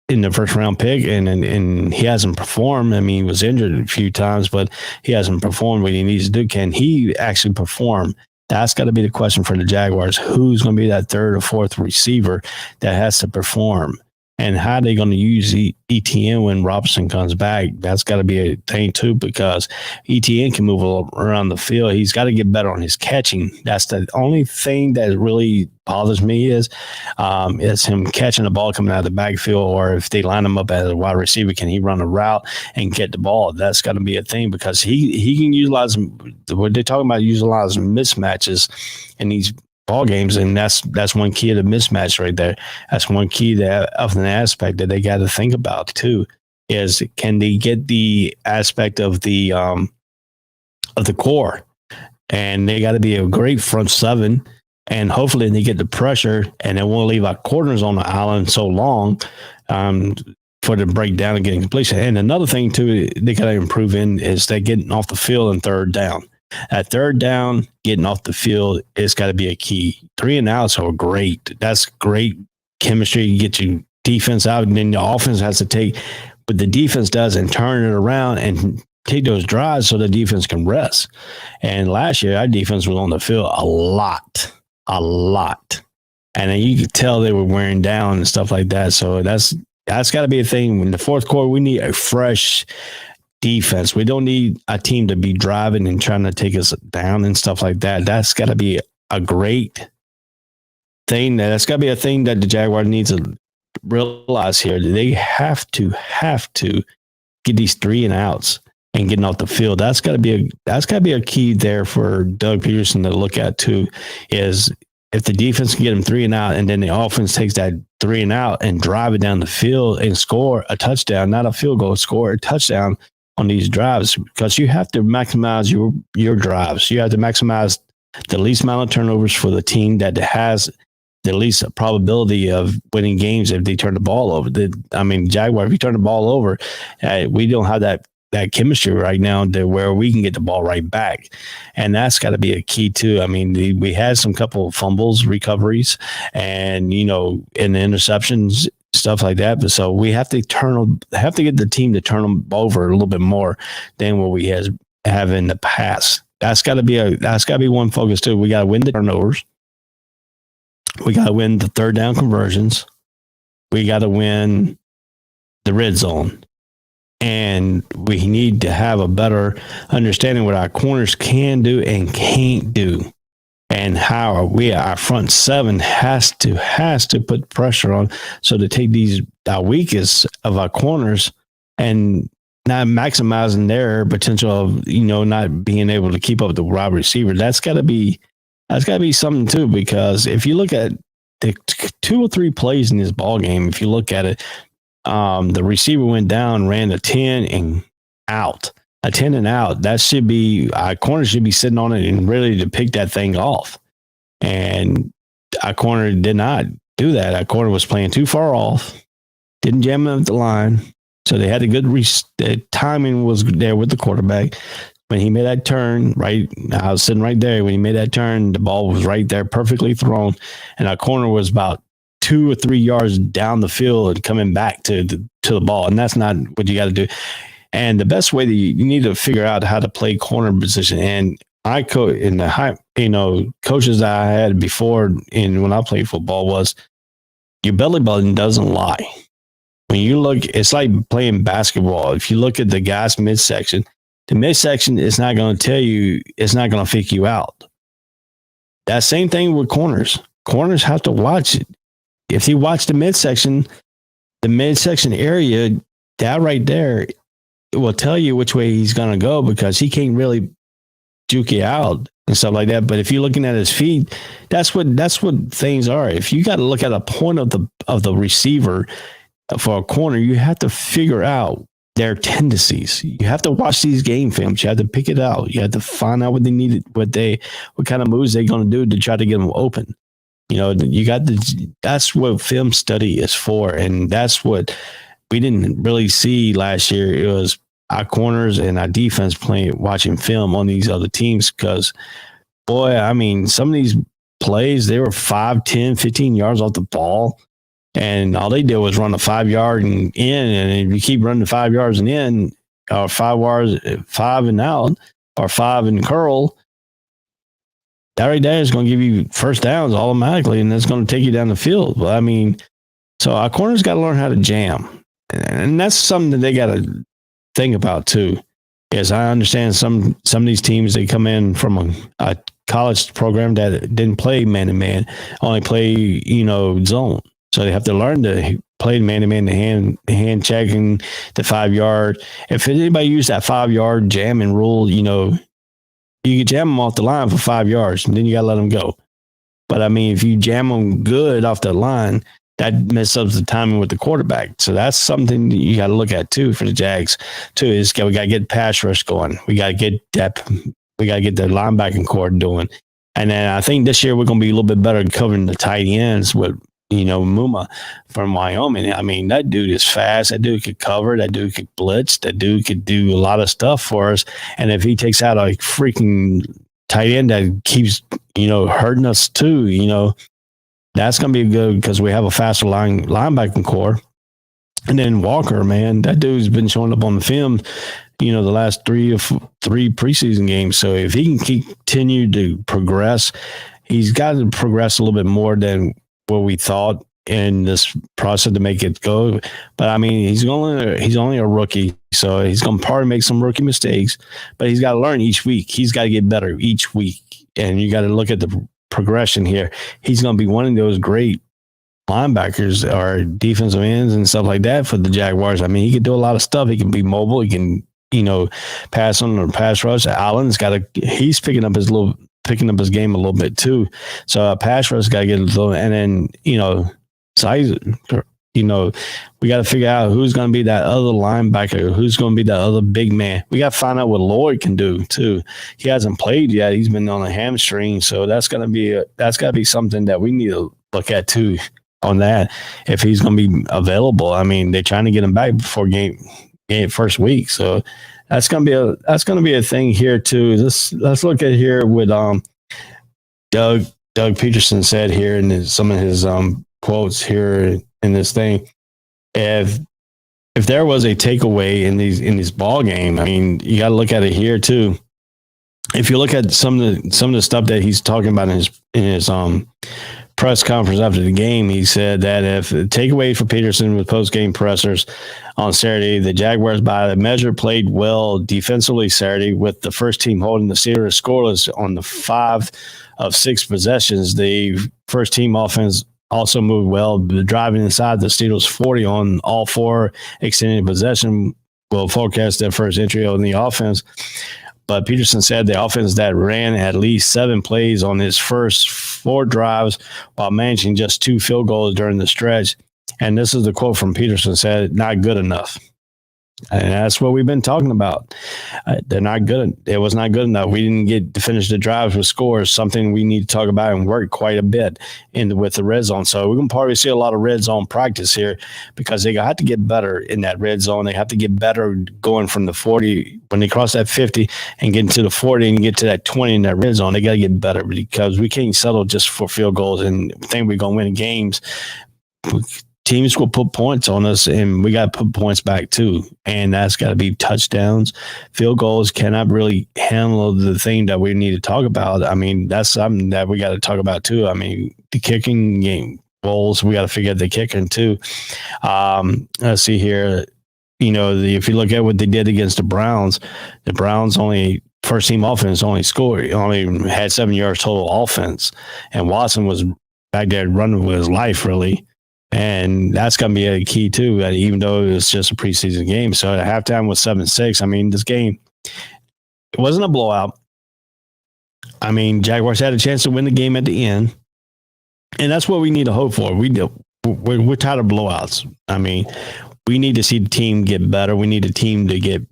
in the first round pick, and he hasn't performed. I mean, he was injured a few times, but he hasn't performed what he needs to do. Can he actually perform? That's got to be the question for the Jaguars. Who's going to be that third or fourth receiver that has to perform? And how are they going to use ETN when Robinson comes back? That's got to be a thing too, because ETN can move around the field. He's got to get better on his catching. That's the only thing that really bothers me is him catching the ball coming out of the backfield, or if they line him up as a wide receiver, can he run a route and get the ball? That's got to be a thing, because he can utilize what they're talking about, utilizing mismatches in these ball games, and that's one key of the mismatch right there. That's one key of an aspect that they got to think about too. Is can they get the aspect of the core, and they got to be a great front seven, and hopefully they get the pressure, and they won't leave our corners on the island so long for the breakdown and getting completion. And another thing too, they got to improve in is they getting off the field in third down. At third down, getting off the field, it's got to be a key. 3 and outs are great. That's great chemistry. You get your defense out, and then the offense has to take what the defense does and turn it around and take those drives so the defense can rest. And last year, our defense was on the field a lot. And then you could tell they were wearing down and stuff like that. So that's got to be a thing. In the fourth quarter, we need a fresh defense. We don't need a team to be driving and trying to take us down and stuff like that. That's got to be a great thing. That's got to be a thing that the Jaguars needs to realize here. They have to get these 3 and outs and getting off the field. That's got to be a key there for Doug Peterson to look at too. Is if the defense can get them 3 and out, and then the offense takes that 3 and out and drive it down the field and score a touchdown, not a field goal, score a touchdown on these drives, because you have to maximize your drives. You have to maximize the least amount of turnovers for the team that has the least probability of winning games if they turn the ball over. Jaguar, if you turn the ball over, we don't have that chemistry right now to where we can get the ball right back. And that's got to be a key too. I mean, we had some couple of fumbles, recoveries, and, and the interceptions, stuff like that. But so we have to get the team to turn them over a little bit more than what we have in the past. That's got to be one focus too. We got to win the turnovers. We got to win the third down conversions. We got to win the red zone. And we need to have a better understanding what our corners can do and can't do, and how our front seven has to put pressure on, so to take our weakest of our corners and not maximizing their potential of not being able to keep up with the wide receiver. That's got to be something too, because if you look at the 2 or 3 plays in this ball game, if you look at it, the receiver went down, ran a 10 and out. A 10 and out. That should be, our corner should be sitting on it and ready to pick that thing off. And our corner did not do that. Our corner was playing too far off, didn't jam up the line. So they had a good the timing was there with the quarterback. When he made that turn, right, I was sitting right there. When he made that turn, the ball was right there, perfectly thrown. And our corner was about 2 or 3 yards down the field and coming back to the ball. And that's not what you got to do. And the best way that you need to figure out how to play corner position. And I coaches that I had before when I played football was your belly button doesn't lie. When you look, it's like playing basketball. If you look at the guy's midsection, the midsection is not going to tell you, it's not going to fake you out. That same thing with corners. Corners have to watch it. If you watch the midsection area, that right there, it will tell you which way he's going to go, because he can't really juke you out and stuff like that. But if you're looking at his feet, that's what things are. If you got to look at a point of the receiver for a corner, you have to figure out their tendencies. You have to watch these game films. You have to pick it out. You have to find out what they needed, what kind of moves they're going to do to try to get them open. That's what film study is for. And that's what we didn't really see last year. It was our corners and our defense watching film on these other teams because, boy, I mean, some of these plays, they were 5, 10, 15 yards off the ball. And all they did was run a 5 yard and in. And if you keep running 5 yards and in, or 5 yards, 5 and out, or 5 and curl, that right there is going to give you first downs automatically, and that's going to take you down the field. But I mean, so our corners got to learn how to jam. And that's something that they got to think about too. Is I understand some of these teams, they come in from a college program that didn't play man-to-man, only play, zone. So they have to learn to play man-to-man, the hand checking, the 5 yard. If anybody used that 5 yard jamming rule, you can jam them off the line for 5 yards, and then you got to let them go. But, I mean, if you jam them good off the line, that messes up the timing with the quarterback. So that's something you got to look at, too, for the Jags, too. We got to get pass rush going. We got to get depth. We got to get the linebacking core doing. And then I think this year we're going to be a little bit better covering the tight ends with, Muma from Wyoming. I mean, that dude is fast. That dude could cover. That dude could blitz. That dude could do a lot of stuff for us. And if he takes out a freaking tight end that keeps, hurting us too, that's going to be good because we have a faster linebacking core. And then Walker, man, that dude's been showing up on the film, the last three preseason games. So if he can continue to progress, he's got to progress a little bit more than what we thought in this process to make it go. But I mean, he's only a rookie, so he's going to probably make some rookie mistakes, but he's got to learn each week. He's got to get better each week. And you got to look at the progression here. He's going to be one of those great linebackers or defensive ends and stuff like that for the Jaguars. I mean, he can do a lot of stuff. He can be mobile. He can, pass on or pass rush. Allen's he's picking up his game a little bit too. So pass rush got to get a little, and then, size, we got to figure out who's going to be that other linebacker, who's going to be that other big man. We got to find out what Lloyd can do too. He hasn't played yet. He's been on a hamstring. So that's got to be something that we need to look at too on that. If he's going to be available. I mean, they're trying to get him back before game first week. So that's going to be a thing here too. Let's look at here with Doug Peterson said here in some of his quotes here in this thing. If there was a takeaway in this ball game, I mean, you got to look at it here too. If you look at some of the stuff that he's talking about in his press conference after the game, he said that if the takeaway for Peterson with post-game pressers on Saturday, the Jaguars by the measure played well defensively Saturday, with the first team holding the Steelers scoreless on the 5 of 6 possessions. The first team offense also moved well, driving inside the Steelers 40 on all 4 extended possession. Will forecast their first entry on the offense. But Peterson said the offense that ran at least 7 plays on his first 4 drives while managing just 2 field goals during the stretch. And this is the quote from Peterson, said, "Not good enough." And that's what we've been talking about. They're not good. It was not good enough. We didn't get to finish the drives with scores, something we need to talk about and work quite a bit with the red zone. So we're going to probably see a lot of red zone practice here because they have to get better in that red zone. They have to get better going from the 40, when they cross that 50 and get into the 40 and get to that 20 in that red zone. They got to get better because we can't settle just for field goals and think we're going to win games. Teams will put points on us, and we got to put points back too. And that's got to be touchdowns. Field goals cannot really handle the thing that we need to talk about. I mean, that's something that we got to talk about too. I mean, the kicking game goals, we got to figure out the kicking too. Let's see here. If you look at what they did against the Browns only first team offense only had 7 yards total offense, and Watson was back there running with his life really. And that's going to be a key too, even though it's just a preseason game. So at halftime was 7-6. I mean, this game, it wasn't a blowout. I mean, Jaguars had a chance to win the game at the end. And that's what we need to hope for. We're tired of blowouts. I mean, we need to see the team get better. We need the team to get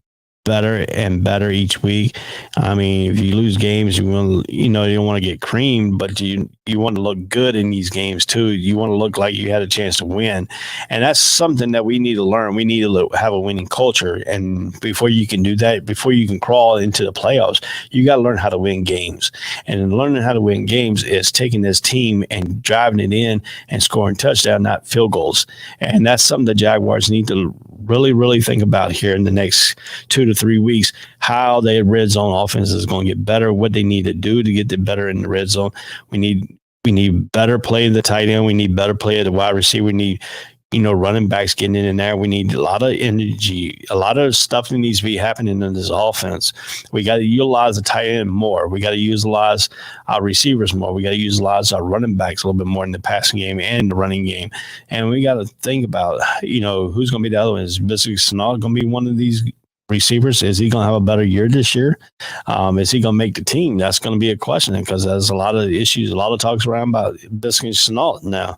better and better each week. I mean, if you lose games, you don't want to get creamed, but you want to look good in these games too. You want to look like you had a chance to win, and that's something that we need to learn. We need to have a winning culture, and before you can do that, before you can crawl into the playoffs, you got to learn how to win games. And learning how to win games is taking this team and driving it in and scoring touchdowns, not field goals. And that's something the Jaguars need to really, really think about here in the next 2 to 3 weeks, how their red zone offense is going to get better, what they need to do to get better in the red zone. We need better play of the tight end. We need better play of the wide receiver. We need, running backs getting in there. We need a lot of energy, a lot of stuff that needs to be happening in this offense. We got to utilize the tight end more. We got to utilize our receivers more. We got to utilize our running backs a little bit more in the passing game and the running game. And we got to think about, who's going to be the other one. Is basically Snell going to be one of these receivers? Is he going to have a better year this year? Is he going to make the team? That's going to be a question, because there's a lot of issues, a lot of talks around about Biscuit Snell now.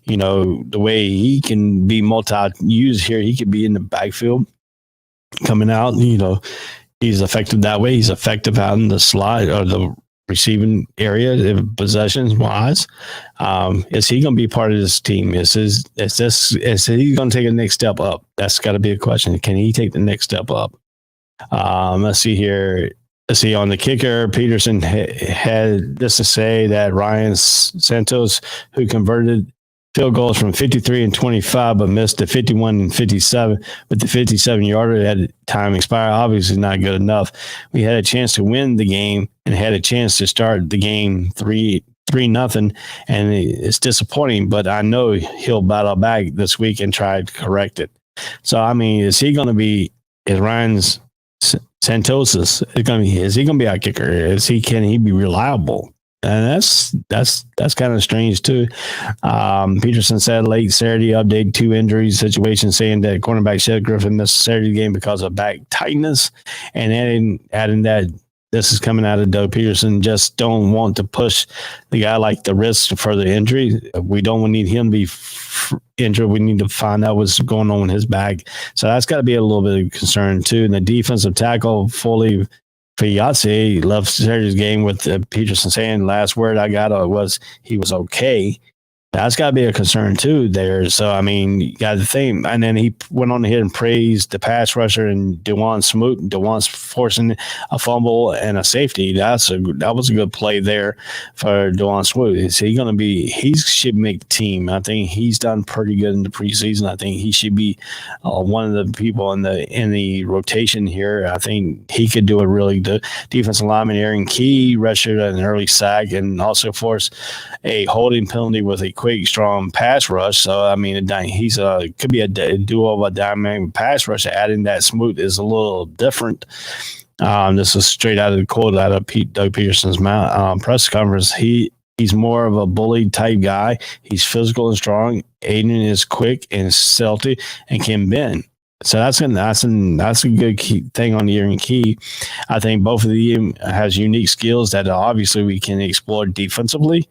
The way he can be multi-used here, he could be in the backfield coming out. He's effective that way. He's effective out in the slot or the receiving area, possessions wise. Is he going to be part of this team? Is he going to take a next step up? That's got to be a question. Can he take the next step up? Let's see here. Let's see, on the kicker, Peterson had this to say that Ryan Santos, who converted field goals from 53 and 25, but missed the 51 and 57 with the 57-yarder at time expired. Obviously not good enough. We had a chance to win the game and had a chance to start the game 3-0, and it's disappointing, but I know he'll battle back this week and try to correct it. So, I mean, is Ryan Santos, is he going to be our kicker? Can he be reliable? And that's kind of strange too. Peterson said late Saturday update 2 injuries situation, saying that cornerback Shed Griffin missed Saturday game because of back tightness, and adding that this is coming out of Doug Peterson. Just don't want to push the guy like the risk for the injury. We don't need him to be injured. We need to find out what's going on with his back. So that's got to be a little bit of concern too. And the defensive tackle fully. Fiatse left Saturday's game with Peterson saying last word I got was he was okay. That's got to be a concern too there. So, I mean, you got to think. And then he went on ahead and praised the pass rusher and Dewan Smoot. Dewan's forcing a fumble and a safety. That was a good play there for Dewan Smoot. Is he going to be – he should make the team. I think he's done pretty good in the preseason. I think he should be one of the people in the rotation here. I think he could do a really good defensive lineman. Aaron Key rushed an early sack and also forced a holding penalty with a quick, strong pass rush. So, I mean, could be a duo of a dynamic pass rush. Adding that Smoot is a little different. This is straight out of the quote out of Doug Peterson's press conference. He's more of a bully type guy. He's physical and strong. Aiden is quick and stealthy and can bend. So that's a good thing on the Aaron Key. I think both of them has unique skills that obviously we can explore defensively.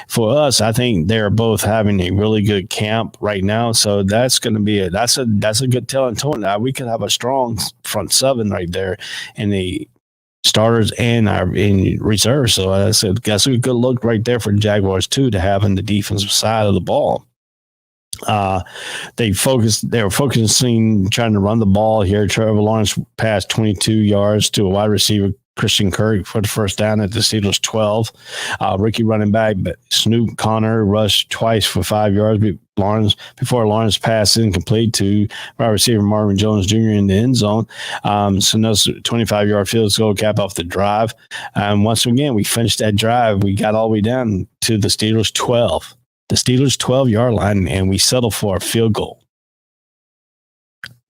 For us, I think they're both having a really good camp right now. So that's going to be that's a good telling tone. Now we could have a strong front seven right there in the starters and in reserve. So that's a good look right there for the Jaguars too, to have in the defensive side of the ball. They were focusing trying to run the ball here. Trevor Lawrence passed 22 yards to a wide receiver, Christian Kirk, for the first down at the Steelers 12. Rookie running back Snoop Connor rushed twice for 5 yards before Lawrence passed incomplete to wide receiver Marvin Jones Jr. in the end zone. So no 25-yard field goal cap off the drive. And once again, we finished that drive. We got all the way down to the Steelers 12. The Steelers' 12-yard line, and we settle for a field goal.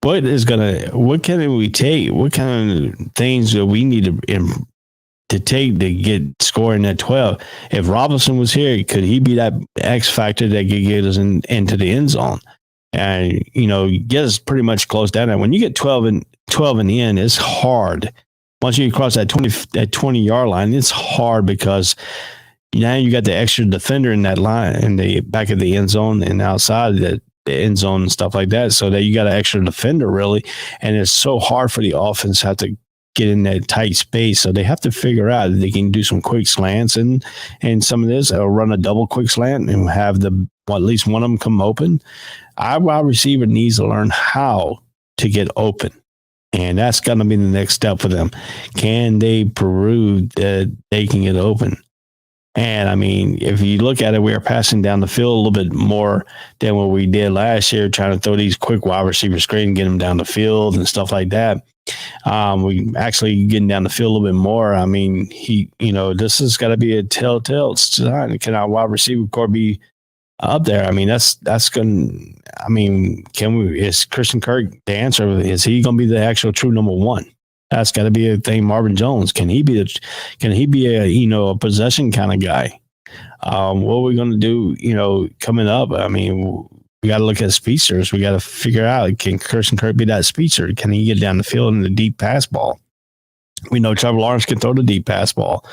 What can we take? What kind of things do we need to take to get scoring at 12? If Robinson was here, could he be that X factor that could get us into the end zone? And, get us pretty much close down. And when you get 12 in the end, it's hard. Once you cross that 20-yard line, it's hard because now you got the extra defender in that line in the back of the end zone and outside that the end zone and stuff like that, so that you got an extra defender really, and it's so hard for the offense to have to get in that tight space. So they have to figure out that they can do some quick slants and some of this, or run a double quick slant and have at least one of them come open. Our wide receiver needs to learn how to get open. And that's going to be the next step for them. Can they prove that they can get open? And I mean, if you look at it, we are passing down the field a little bit more than what we did last year, trying to throw these quick wide receiver screen, get them down the field and stuff like that. We actually getting down the field a little bit more. I mean, this has got to be a telltale sign. Can our wide receiver core be up there? I mean, that's going. I mean, is Christian Kirk the answer? Is he going to be the actual true number one? That's got to be a thing. Marvin Jones, can he be a possession kind of guy? What are we going to do? Coming up, I mean, we got to look at speedsters. We got to figure out, can Christian Kirk be that speedster? Can he get down the field in the deep pass ball? We know Trevor Lawrence can throw the deep pass ball.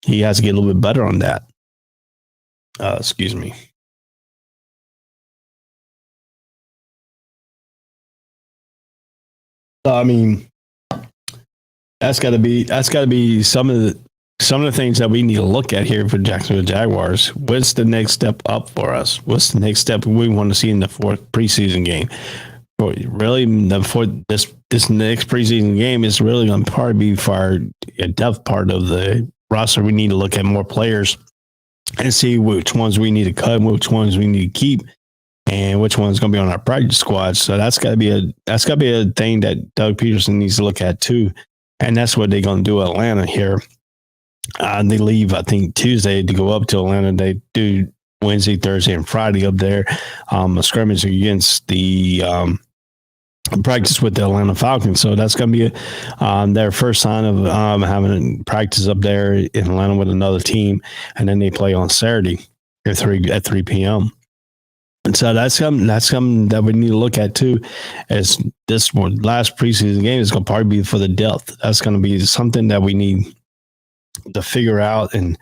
He has to get a little bit better on that. Excuse me. So, I mean, that's got to be some of the things that we need to look at here for Jacksonville Jaguars. What's the next step up for us? What's the next step we want to see in the fourth preseason game? Really, this next preseason game is really going to probably be for our depth part of the roster. We need to look at more players and see which ones we need to cut, which ones we need to keep, and which one's going to be on our practice squad. So that's got to be a thing that Doug Peterson needs to look at too, and that's what they're going to do in Atlanta here. They leave, I think, Tuesday to go up to Atlanta. They do Wednesday, Thursday, and Friday up there. A scrimmage against the practice with the Atlanta Falcons. So that's going to be their first sign of having practice up there in Atlanta with another team. And then they play on Saturday at 3 p.m. And so that's something that we need to look at too, as this last preseason game is going to probably be for the depth. That's going to be something that we need to figure out and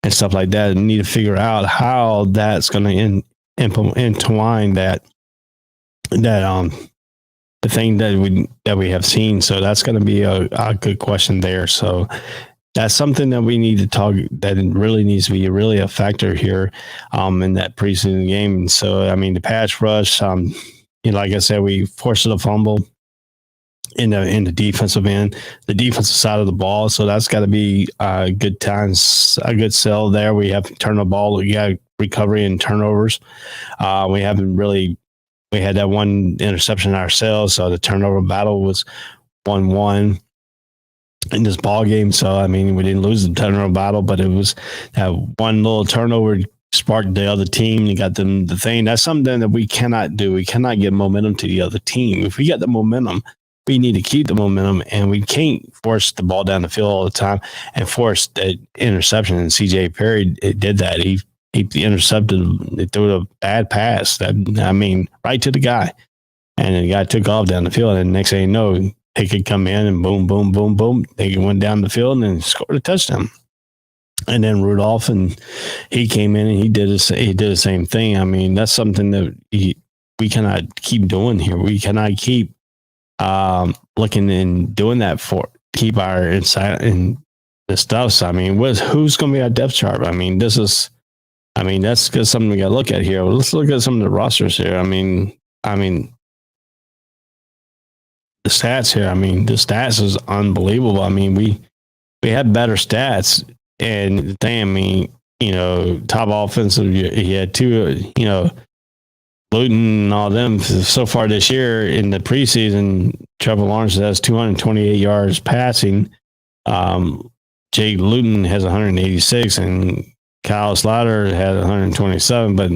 stuff like that. And need to figure out how that's going to entwine that the thing that we have seen. So that's going to be a good question there. So that's something that we need to talk, that it really needs to be really a factor here in that preseason game. So, I mean, the pass rush, like I said, we forced a fumble in the defensive end, the defensive side of the ball. So that's got to be a good sell there. We have to turn the ball. We got recovery and turnovers. We had that one interception ourselves. So the turnover battle was 1-1 in this ball game. So, I mean, we didn't lose the turnover battle, but it was that one little turnover sparked the other team. You got them the thing. That's something that we cannot do. We cannot give momentum to the other team. If we got the momentum, we need to keep the momentum, and we can't force the ball down the field all the time and force the interception. And CJ Perry did that. He intercepted, they threw a bad pass right to the guy. And the guy took off down the field, and next thing you know, they could come in and boom, boom, boom, boom. They went down the field and scored a touchdown. And then Rudolph, and he came in and he did the same thing. I mean, that's something that we cannot keep doing here. We cannot keep looking and doing that keep our insight in the stuff. So, I mean, who's going to be our depth chart? I mean, that's just something we got to look at here. Well, let's look at some of the rosters here. I mean, the stats here. I mean, the stats is unbelievable. I mean, we had better stats, and the thing, I mean, top offensive, he had two, Luton and all them so far this year in the preseason. Trevor Lawrence has 228 yards passing. Jake Luton has 186, and Kyle Slater had 127. But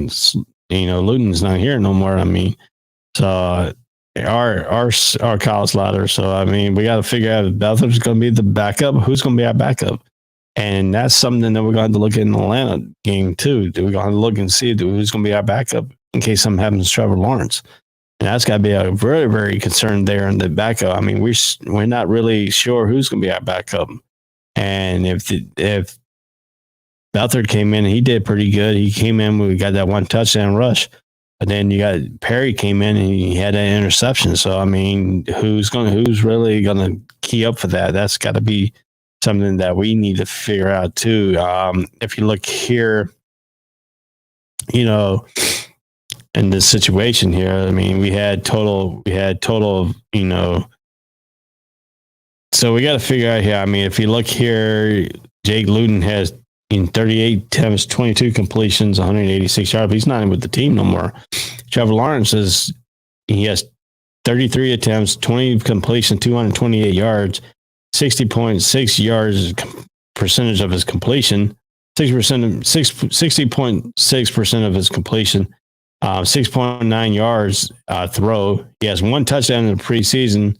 Luton's not here no more. I mean, so our Kyle Slater. So, I mean, we got to figure out if Beathard's going to be the backup. Who's going to be our backup? And that's something that we're going to look at in the Atlanta game too. We're going to look and see who's going to be our backup in case something happens to Trevor Lawrence. And that's got to be a very, very concern there in the backup. I mean, we're not really sure who's going to be our backup. And if Beathard came in, he did pretty good. He came in, we got that one touchdown rush. But then you got Perry came in and he had an interception. So I mean, who's really gonna key up for that? That's got to be something that we need to figure out too. If you look here, you know, in this situation here, I mean, we had total of, you know. So we got to figure out here. I mean, if you look here, Jake Luton has in 38 attempts, 22 completions, 186 yards. But he's not even with the team no more. Trevor Lawrence he has 33 attempts, 20 completions, 228 yards, 60.6 yards percentage of his completion, 60.6% of his completion, 6.9 yards throw. He has one touchdown in the preseason.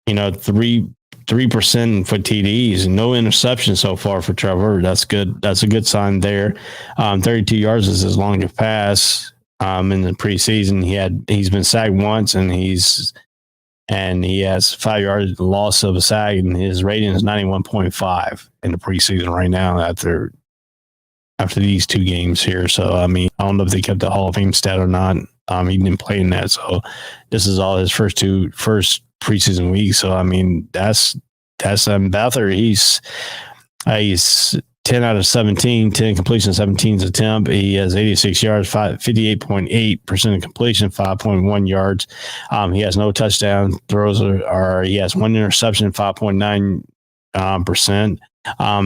You know, 3% for TDs and no interception so far for Trevor. That's good. That's a good sign there. 32 yards is his longest pass in the preseason. He's been sacked once and he has 5 yards loss of a sack, and his rating is 91.5 in the preseason right now after these 2 games here. So I mean, I don't know if they kept the Hall of Fame stat or not. He didn't play in that, so this is all his first preseason week. So I mean, that's Beathard. He's 10 out of 17, 10 completion, 17's attempt. He has 86 yards, 58.8% of completion, 5.1 yards. He has no touchdown throws, he has one interception, 5.9%.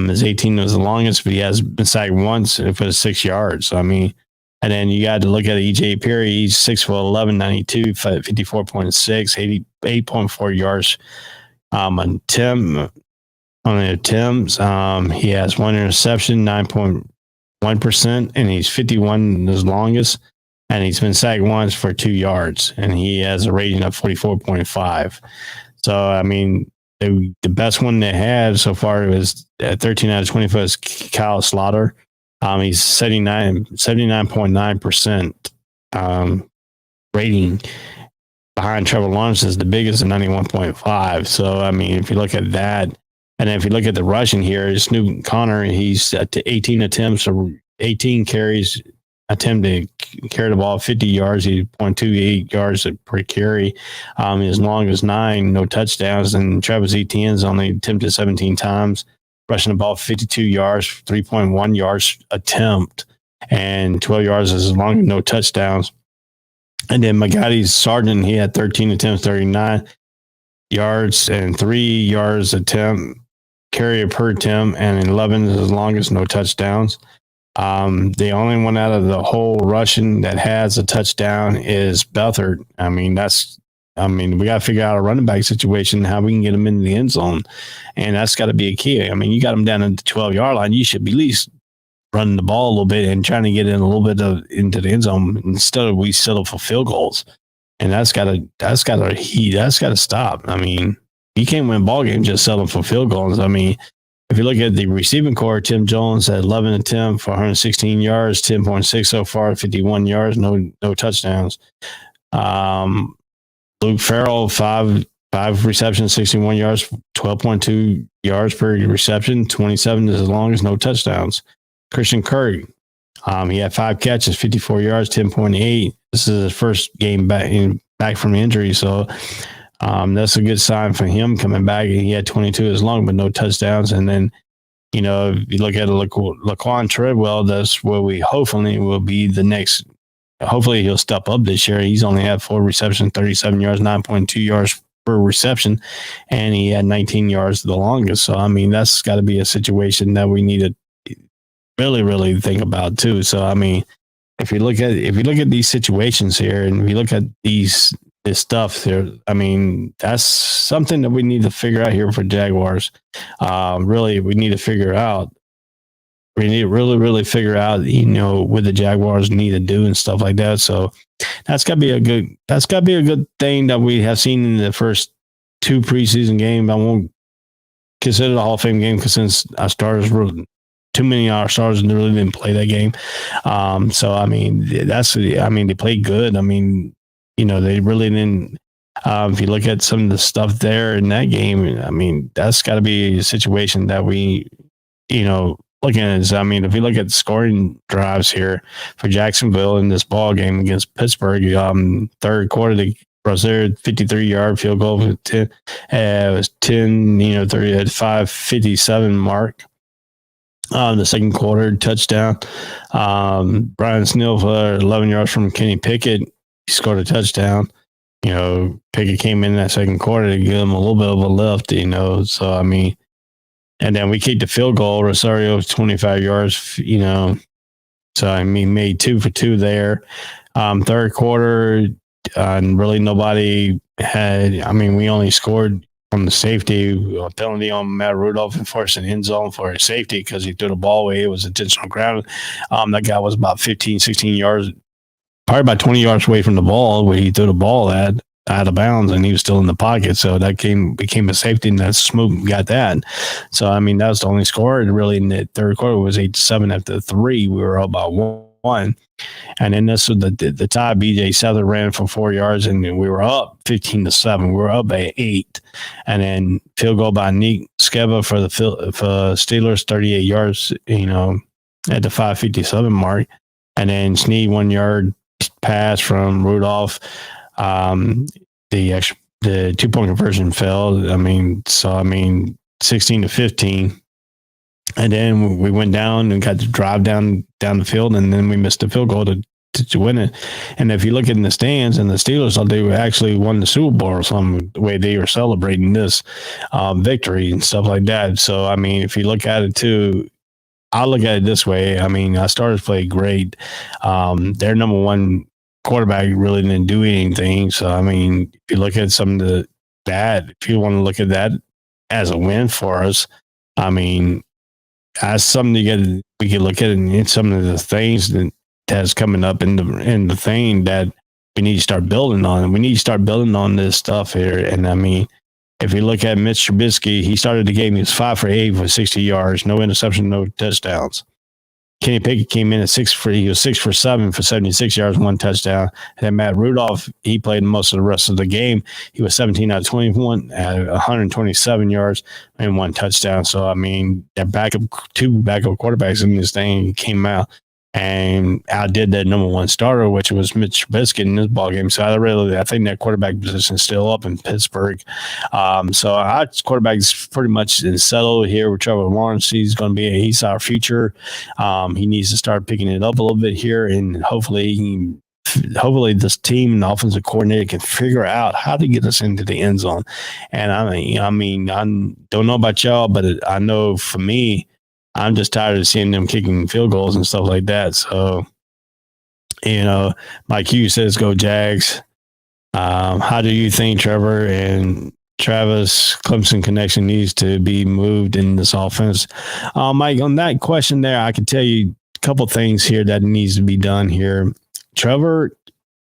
His 18 was the longest, but he has been sacked once for 6 yards. So, I mean, and then you got to look at EJ Perry. He's 6'11", 92, 54.6, 88.4 yards. On the attempts, he has one interception, 9.1%, and he's 51 his longest, and he's been sacked once for 2 yards, and he has a rating of 44.5. So, I mean, the best one they had so far was 13 out of 24 is Kyle Slaughter. He's 79.9% rating. Behind Trevor Lawrence is the biggest at 91.5. So, I mean, if you look at that, and then if you look at the rushing here, Snoop Connor, he's at 18 attempts or 18 carries, attempt to carry the ball 50 yards. He's 0.28 yards per carry. His longest 9, no touchdowns. And Travis Etienne's only attempted 17 times, rushing the ball 52 yards, 3.1 yards attempt, and 12 yards is as long as no touchdowns. And then Magadi's Sargent, he had 13 attempts, 39 yards, and 3 yards attempt, carry per attempt, and 11 is his longest, no touchdowns. The only one out of the whole Russian that has a touchdown is Beathard. I mean, we got to figure out a running back situation, how we can get him into the end zone. And that's got to be a key. I mean, you got him down at the 12-yard line. You should be at least running the ball a little bit and trying to get in a little bit into the end zone instead of we settle for field goals. And that's got to stop. I mean, you can't win ball games just settling for field goals. I mean, if you look at the receiving core, Tim Jones had 11 attempts for 116 yards, 10.6 so far, 51 yards, no touchdowns. Luke Farrell, five receptions, 61 yards, 12.2 yards per reception, 27 is as long as no touchdowns. Christian Kirk, he had 5 catches, 54 yards, 10.8. This is his first game back from injury, so that's a good sign for him coming back. He had 22 as long, but no touchdowns. And then, you know, if you look at Laquan Treadwell, that's where we hopefully will be the next. Hopefully he'll step up this year. He's only had 4 receptions, 37 yards, 9.2 yards per reception, and he had 19 yards the longest. So, I mean, that's got to be a situation that we need to really, really think about too. So, I mean, if you look at these situations here, and if you look at this stuff here, I mean, that's something that we need to figure out here for Jaguars. Really, we need to figure out. We need to really figure out, you know, what the Jaguars need to do and stuff like that. So that's got to be a good thing that we have seen in the first 2 preseason games. I won't consider the Hall of Fame game because since our starters were too many of our stars really didn't play that game. So I mean, they played good. I mean, you know, they really didn't. If you look at some of the stuff there in that game, I mean, that's got to be a situation that we, you know, looking at this, I mean, if you look at scoring drives here for Jacksonville in this ball game against Pittsburgh, third quarter, they was their 53-yard field goal. It was 10, 30 at 5:57 mark. The second quarter touchdown. Brian Sneal for 11 yards from Kenny Pickett. He scored a touchdown. Pickett came in that second quarter to give him a little bit of a lift, So, I mean, and then we kicked the field goal. Rosario 25 yards, So, I mean, made 2 for 2 there. Third quarter, and really nobody had, I mean, we only scored from the safety, a penalty on Matt Rudolph and forced an end zone for a safety because he threw the ball away. It was intentional ground. That guy was about 15, 16 yards, probably about 20 yards away from the ball where he threw the ball at out of bounds, and he was still in the pocket. So that became a safety, and that's Smoot got that. So, I mean, that was the only score. Really, in the third quarter, it was 8-7 after 3. We were up about 1. And then this was the tie. BJ Souther ran for 4 yards, and we were up 15-7. We were up by 8, and then field goal by Nick Skeba for Steelers, 38 yards. At the 5:57 mark, and then Snead 1 yard pass from Rudolph. The 2-point conversion failed. 16-15. And then we went down and got to drive down the field, and then we missed the field goal to win it. And if you look in the stands, and the Steelers thought they actually won the Super Bowl or some way they were celebrating this victory and stuff like that. So, I mean, if you look at it too, I look at it this way. I mean, our starters played great. Their number one quarterback really didn't do anything. So, I mean, if you look at some of that, if you want to look at that as a win for us, I mean, as something we can look at it and some of the things that's coming up in the thing that we need to start building on. We need to start building on this stuff here. And I mean, if you look at Mitch Trubisky, he started the game, he was 5 for 8 for 60 yards, no interception, no touchdowns. Kenny Pickett came in at 6 for 7 for 76 yards, 1 touchdown. And then Matt Rudolph, he played most of the rest of the game. He was 17 out of 21 at 127 yards and 1 touchdown. So, I mean, two backup quarterbacks in this thing came out and outdid that number one starter, which was Mitch Trubisky in this ball game. So I think that quarterback position is still up in Pittsburgh. So our quarterback is pretty much settled here with Trevor Lawrence. He's our future. He needs to start picking it up a little bit here, and hopefully this team and the offensive coordinator can figure out how to get us into the end zone. And I don't know about y'all, but I know for me, I'm just tired of seeing them kicking field goals and stuff like that. So, Mike Hughes says, go Jags. How do you think Trevor and Travis Clemson connection needs to be moved in this offense? Mike, on that question there, I can tell you a couple things here that needs to be done here. Trevor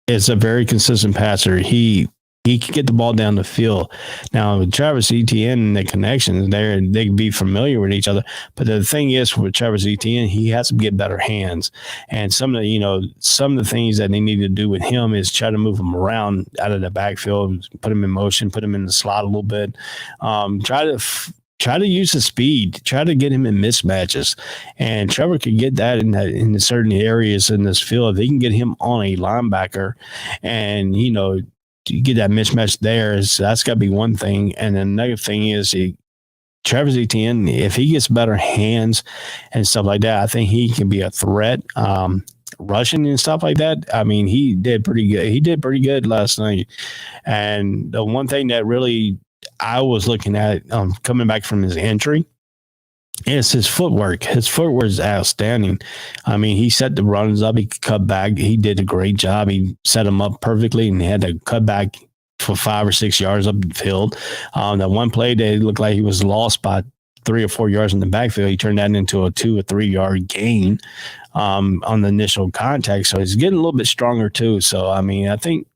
is a very consistent passer. He can get the ball down the field. Now, with Travis Etienne and the connections, they can be familiar with each other. But the thing is, with Travis Etienne, he has to get better hands. And some of the things that they need to do with him is try to move him around out of the backfield, put him in motion, put him in the slot a little bit. Try to use his speed. Try to get him in mismatches. And Trevor could get that in certain areas in this field. If they can get him on a linebacker and, you get that mismatch there, that's got to be one thing. And then another thing is Travis Etienne, if he gets better hands and stuff like that, I think he can be a threat. Rushing and stuff like that. I mean, he did pretty good. He did pretty good last night. And the one thing that really I was looking at coming back from his injury, it's his footwork. His footwork is outstanding. I mean, he set the runs up. He cut back. He did a great job. He set them up perfectly, and he had to cut back for 5 or 6 yards up the field. That one play, that looked like he was lost by 3 or 4 yards in the backfield. He turned that into a 2 or 3 yard gain on the initial contact. So he's getting a little bit stronger too. So, I mean, I think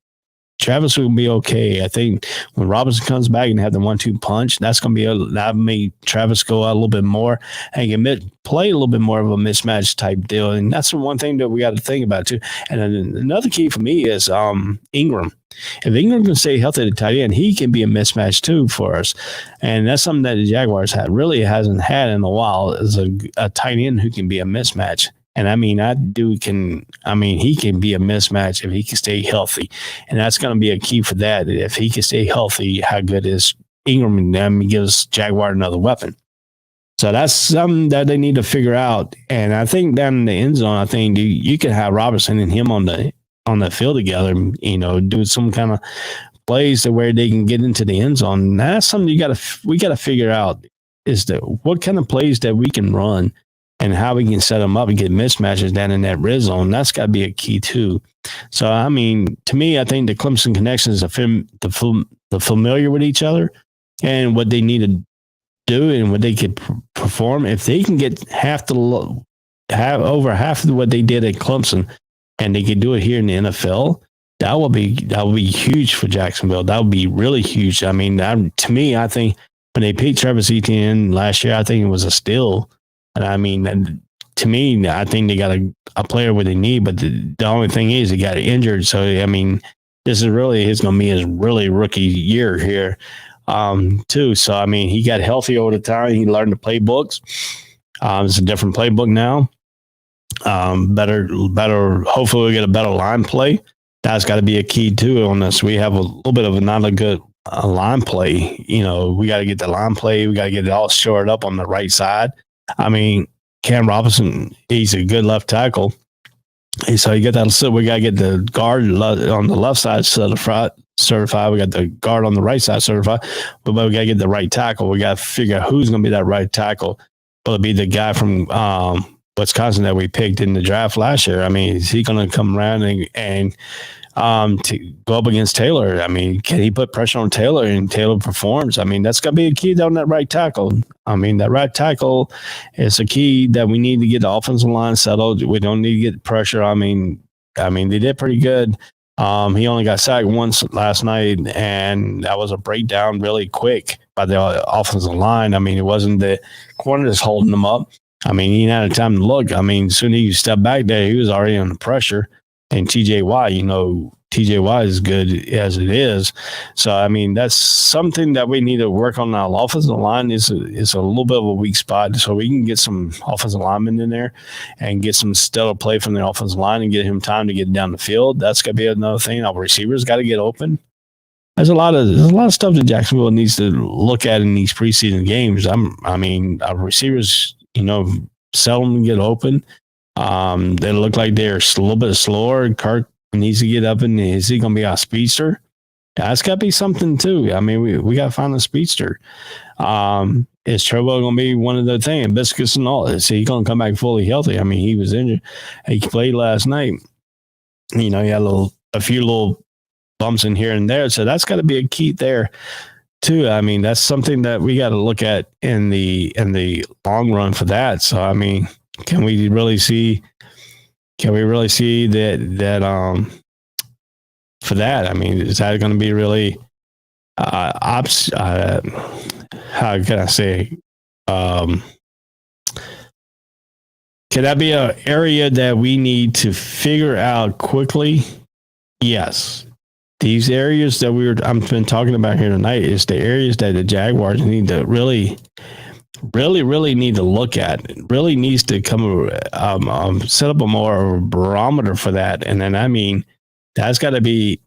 Travis will be okay. I think when Robinson comes back and have the 1-2 punch, that's going to be that made Travis go out a little bit more and can play a little bit more of a mismatch type deal. And that's the one thing that we got to think about too. And then another key for me is Ingram. If Ingram can stay healthy at tight end, he can be a mismatch too for us. And that's something that the Jaguars really hasn't had in a while, is a tight end who can be a mismatch. And I mean, he can be a mismatch if he can stay healthy. And that's going to be a key for that. If he can stay healthy, how good is Ingram? And then he gives Jaguar another weapon. So that's something that they need to figure out. And I think down in the end zone, I think you can have Robertson and him on the field together, do some kind of plays to where they can get into the end zone. And that's something we got to figure out, is what kind of plays that we can run and how we can set them up and get mismatches down in that red zone. That's got to be a key too. So, I mean, to me, I think the Clemson connections are the familiar with each other and what they need to do and what they could perform. If they can get over half of what they did at Clemson, and they could do it here in the NFL, that will be huge for Jacksonville. That would be really huge. I mean, to me, I think when they picked Travis Etienne last year, I think it was a steal. And I mean, to me, I think they got a player where they need, but the only thing is he got injured. So, I mean, this is really going to be his really rookie year here, too. So, I mean, he got healthy over the time. He learned the playbooks. It's a different playbook now. Better. Hopefully, we get a better line play. That's got to be a key too on this. We have a little bit of not a good line play. We got to get the line play. We got to get it all shored up on the right side. I mean, Cam Robinson, he's a good left tackle. And so you get that. So we got to get the guard on the left side certified. We got the guard on the right side certified. But we got to get the right tackle. We got to figure out who's going to be that right tackle. Will it be the guy from Wisconsin that we picked in the draft last year? I mean, is he going to come around and to go up against Taylor? I mean, can he put pressure on Taylor and Taylor performs? I mean, that's going to be a key down that right tackle. I mean, that right tackle is a key that we need to get the offensive line settled. We don't need to get pressure. I mean, they did pretty good. He only got sacked once last night, and that was a breakdown really quick by the offensive line. I mean, it wasn't the corner that's holding them up. I mean, he didn't have time to look. I mean, as soon as he stepped back there, he was already under pressure. And TJY, TJY is good as it is. So, I mean, that's something that we need to work on. Our offensive line is a little bit of a weak spot. So we can get some offensive linemen in there and get some stellar play from the offensive line and get him time to get down the field. That's going to be another thing. Our receivers got to get open. There's a lot of stuff that Jacksonville needs to look at in these preseason games. Our receivers, seldom get open. They look like they're a little bit slower. Kirk needs to get up, and is he going to be our speedster? That's got to be something too. I mean, we got to find a speedster. Is Trevor going to be one of the things? Biscuits and all. Is he going to come back fully healthy? I mean, he was injured. He played last night. He had a few little bumps in here and there. So that's got to be a key there too. I mean, that's something that we got to look at in the long run for that. So, I mean, can we really see that for that? I mean, is that going to be really how can I say? Can that be an area that we need to figure out quickly? Yes. These areas that I've been talking about here tonight is the areas that the Jaguars need to really need to look at. It really needs to come set up a more barometer for that. And then, I mean, that's got to be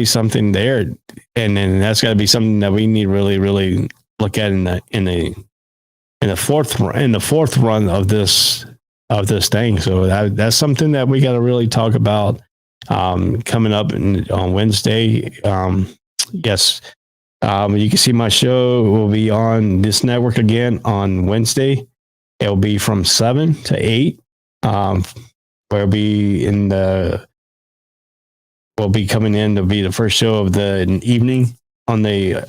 something there. And then that's got to be something that we need really, really look at in the fourth run of this thing. So that's something that we got to really talk about coming up on Wednesday. Yes. You can see my show will be on this network again on Wednesday. It will be from 7 to 8. We'll be coming in to be the first show of the evening on the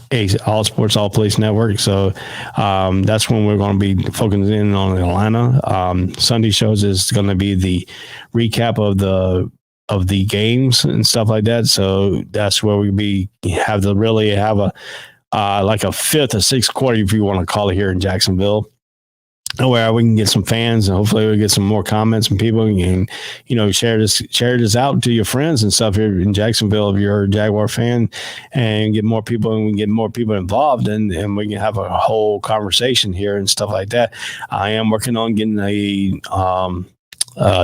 All Sports All Place Network. So that's when we're going to be focusing in on Atlanta. Sunday shows is going to be the recap of the of the games and stuff like that. So that's where we have to really have a like a fifth or sixth quarter, if you want to call it, here in Jacksonville, where we can get some fans and hopefully we get some more comments from people and, share this out to your friends and stuff here in Jacksonville if you're a Jaguar fan, and get more people, and we can get more people involved, and we can have a whole conversation here and stuff like that. I am working on getting a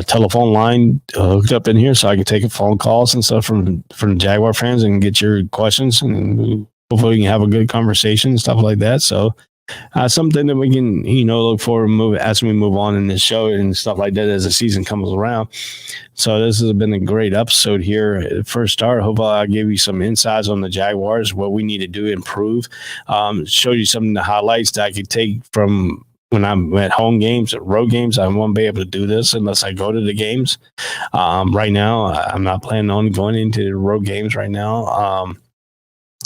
telephone line hooked up in here so I can take phone calls and stuff from Jaguar fans and get your questions, and hopefully we can have a good conversation and stuff like that. So something that we can, look forward to as we move on in this show and stuff like that as the season comes around. So this has been a great episode here. First start, hopefully I'll give you some insights on the Jaguars, what we need to do to improve, show you some of the highlights that I could take from when I'm at home games, at road games. I won't be able to do this unless I go to the games. Right now, I'm not planning on going into the road games right now.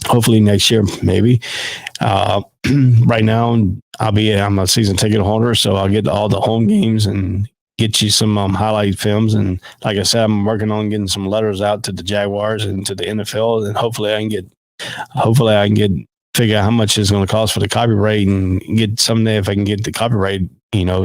Hopefully next year, maybe. Right now, I'm a season ticket holder, so I'll get all the home games and get you some highlight films. And like I said, I'm working on getting some letters out to the Jaguars and to the NFL, and hopefully I can figure out how much it's going to cost for the copyright and get someday if I can get the copyright,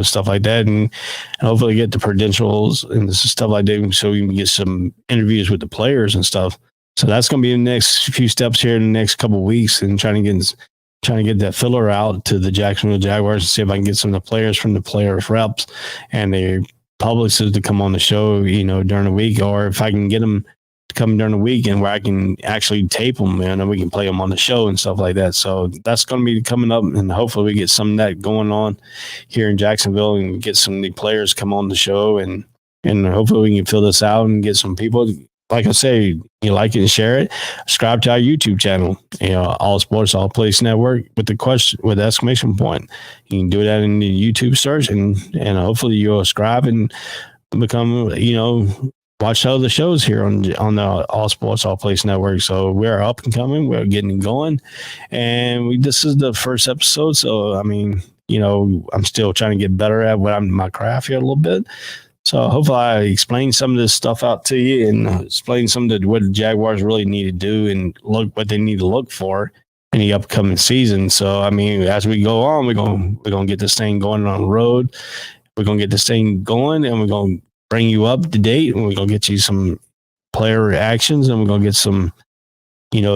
stuff like that, and hopefully get the credentials and stuff like that, so we can get some interviews with the players and stuff. So that's going to be the next few steps here in the next couple of weeks, and trying to get that filler out to the Jacksonville Jaguars and see if I can get some of the players from the players reps and the publicists to come on the show, during the week, or if I can get them to come during the weekend where I can actually tape them, and we can play them on the show and stuff like that. So that's going to be coming up, and hopefully we get some of that going on here in Jacksonville and get some of the players come on the show, and hopefully we can fill this out and get some people. Like I say, you like it and share it. Subscribe to our YouTube channel, All Sports, All Place Network with the question, with the exclamation point. You can do that in the YouTube search, and hopefully you'll subscribe and become, watch other shows here on the All Sports, All Place Network. So we're up and coming. We're getting going, and this is the first episode. So I'm still trying to get better at my craft here a little bit. So hopefully I explain some of this stuff out to you and explain what the Jaguars really need to do and what they need to look for in the upcoming season. So, as we go on, we're going to get this thing going on the road. We're going to get this thing going, and we're going to bring you up to date, and we're going to get you some player reactions, and we're going to get some,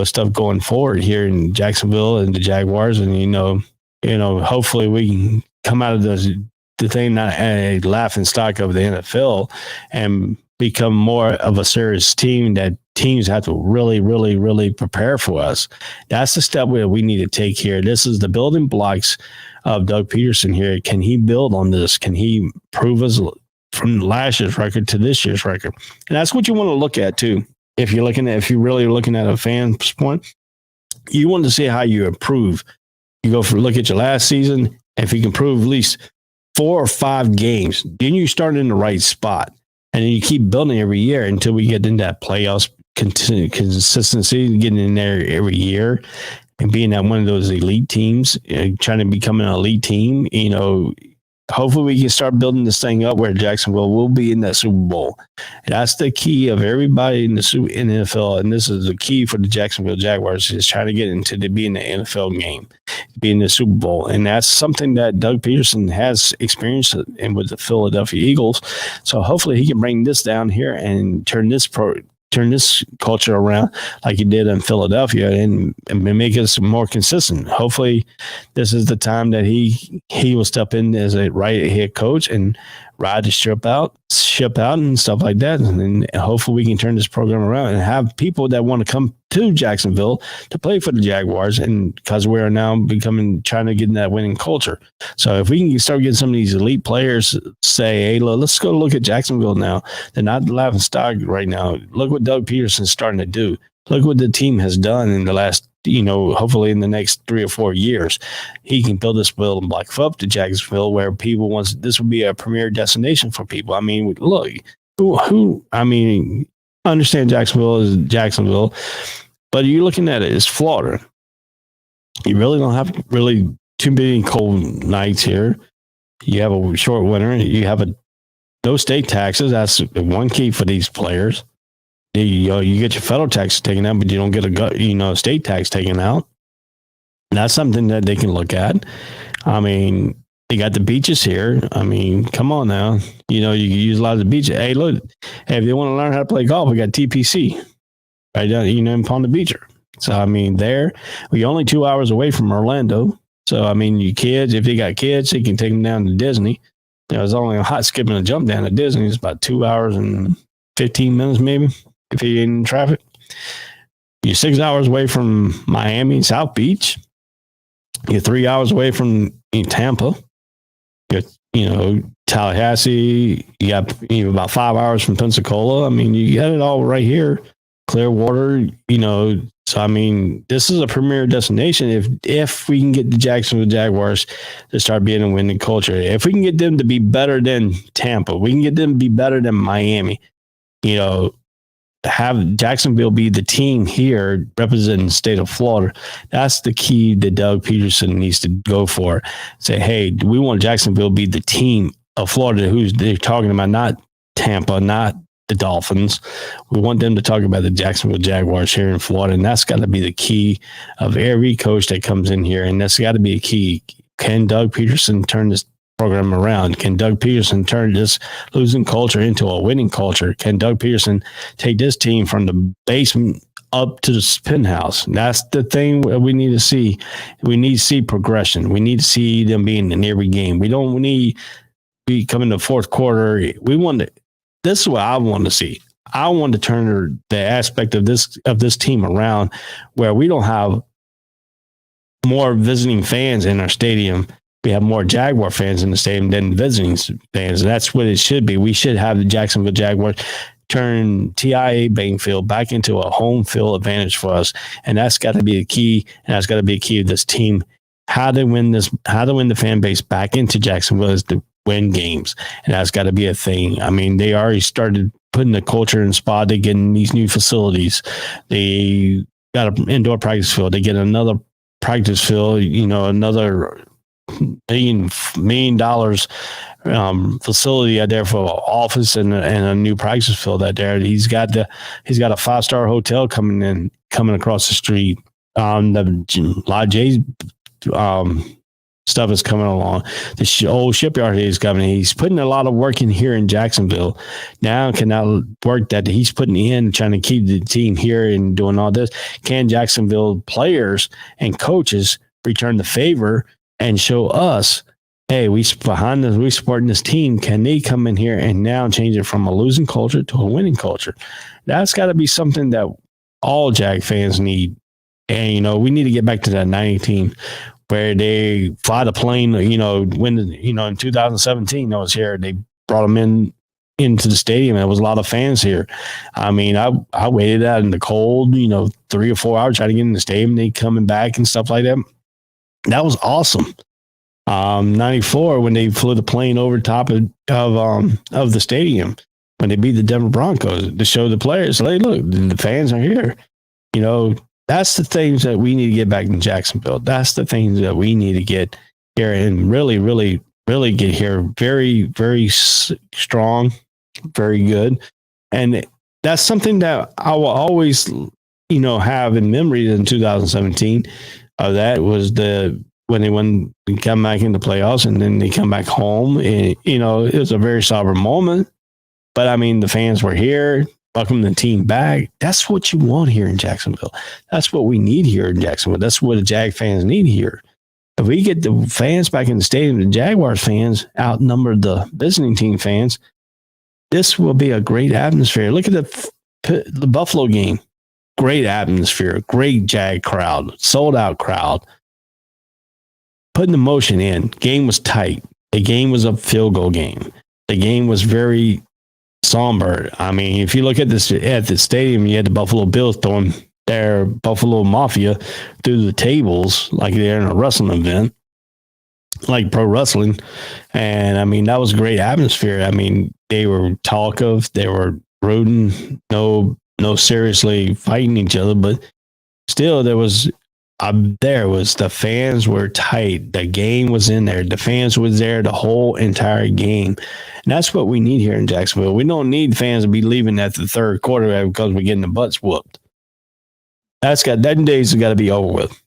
stuff going forward here in Jacksonville and the Jaguars. And, hopefully we can come out of the thing, not a laughing stock of the NFL, and become more of a serious team that teams have to really, really, really prepare for us. That's the step we need to take here. This is the building blocks of Doug Peterson here. Can he build on this? Can he prove us from last year's record to this year's record? And that's what you want to look at too. If you're really looking at a fan's point, you want to see how you improve. You look at your last season. If you can prove at least 4 or 5 games, then you start in the right spot, and then you keep building every year until we get into that playoffs consistency, getting in there every year and being at one of those elite teams, trying to become an elite team. Hopefully we can start building this thing up where Jacksonville will be in that Super Bowl. And that's the key of everybody in the NFL. And this is the key for the Jacksonville Jaguars, is trying to get into be in the NFL game, be in the Super Bowl. And that's something that Doug Peterson has experienced with the Philadelphia Eagles. So hopefully he can bring this down here and turn this culture around like he did in Philadelphia and make us more consistent. Hopefully this is the time that he will step in as a right head coach and ride the ship out and stuff like that. And then hopefully we can turn this program around and have people that want to come to Jacksonville to play for the Jaguars, and because we are now trying to get in that winning culture. So if we can start getting some of these elite players say, hey, let's go look at Jacksonville now. They're not laughing stock right now. Look what Doug Peterson's starting to do. Look what the team has done in the last, hopefully in the next 3 or 4 years. He can build this building block up to Jacksonville where people this will be a premier destination for people. Look, I understand Jacksonville is Jacksonville, but you're looking at it as Florida. You really don't have too many cold nights here. You have a short winter. You have no state taxes. That's one key for these players. You get your federal tax taken out, but you don't get a state tax taken out. That's something that they can look at. I mean, they got the beaches here. I mean, come on now. You can use a lot of the beaches. Hey, look, if they want to learn how to play golf, we got TPC right down, in Palm Beach. So, I mean, we're only 2 hours away from Orlando. So, I mean, you kids, if you got kids, you can take them down to Disney. It's only a hot skip and a jump down to Disney. It's about 2 hours and 15 minutes, maybe, if you're in traffic. You're 6 hours away from Miami, South Beach. You're 3 hours away from Tampa. You're, Tallahassee. You got about 5 hours from Pensacola. I mean, you got it all right here. Clearwater, So, I mean, this is a premier destination if we can get the Jacksonville Jaguars to start being a winning culture. If we can get them to be better than Tampa, we can get them to be better than Miami, have Jacksonville be the team here representing the state of Florida. That's the key that Doug Peterson needs to go for. Say, hey, we want Jacksonville to be the team of Florida they're talking about, not Tampa, not the Dolphins. We want them to talk about the Jacksonville Jaguars here in Florida, and that's got to be the key of every coach that comes in here, and that's got to be a key. Can Doug Peterson turn this program around? Can Doug Peterson turn this losing culture into a winning culture? Can Doug Peterson take this team from the basement up to the penthouse? That's the thing we need to see. We need to see progression. We need to see them being in every game. We don't need to be coming to fourth quarter. This is what I want to see. I want to turn the aspect of this team around where we don't have more visiting fans in our stadium. We have more Jaguar fans in the stadium than visiting fans. That's what it should be. We should have the Jacksonville Jaguars turn TIA Bankfield back into a home field advantage for us. And that's got to be the key. And that's got to be a key of this team. How to win the fan base back into Jacksonville is to win games. And that's got to be a thing. I mean, they already started putting the culture in spot. They get in these new facilities. They got an indoor practice field. They get another practice field, another $1 million facility out there for office and a new practice field out there. He's got a 5-star hotel coming across the street. The lot of J's stuff is coming along. The old shipyard is coming. He's putting a lot of work in here in Jacksonville. Now can that work that he's putting in, trying to keep the team here and doing all this? Can Jacksonville players and coaches return the favor and show us, hey, we supporting this team? Can they come in here and now change it from a losing culture to a winning culture? That's got to be something that all Jag fans need. And, we need to get back to that 90 team where they fly the plane, when, in 2017, I was here, they brought them into the stadium. There was a lot of fans here. I mean, I waited out in the cold, 3 or 4 hours trying to get in the stadium. They coming back and stuff like that. That was awesome. 94 when they flew the plane over top of the stadium when they beat the Denver Broncos to show the players, hey, look, the fans are here. That's the things that we need to get back in Jacksonville. That's the things that we need to get here and really, really, really get here very, very strong, very good. And that's something that I will always, have in memory in 2017. That was when they come back in the playoffs and then they come back home. And, it was a very sober moment. But, I mean, the fans were here. Welcome the team back. That's what you want here in Jacksonville. That's what we need here in Jacksonville. That's what the Jag fans need here. If we get the fans back in the stadium, the Jaguars fans outnumber the visiting team fans, this will be a great atmosphere. Look at the Buffalo game. Great atmosphere. Great Jag crowd. Sold out crowd. Putting the motion in. Game was tight. The game was a field goal game. The game was very somber. I mean, if you look at this at the stadium, you had the Buffalo Bills throwing their Buffalo Mafia through the tables like they're in a wrestling event, like pro wrestling. And I mean, that was a great atmosphere. I mean, they were talkative, they were rooting, no seriously fighting each other, but still there was there was the fans were tight. The game was in there. The fans was there the whole entire game. And that's what we need here in Jacksonville. We don't need fans to be leaving at the third quarter because we're getting the butts whooped. That days have got to be over with.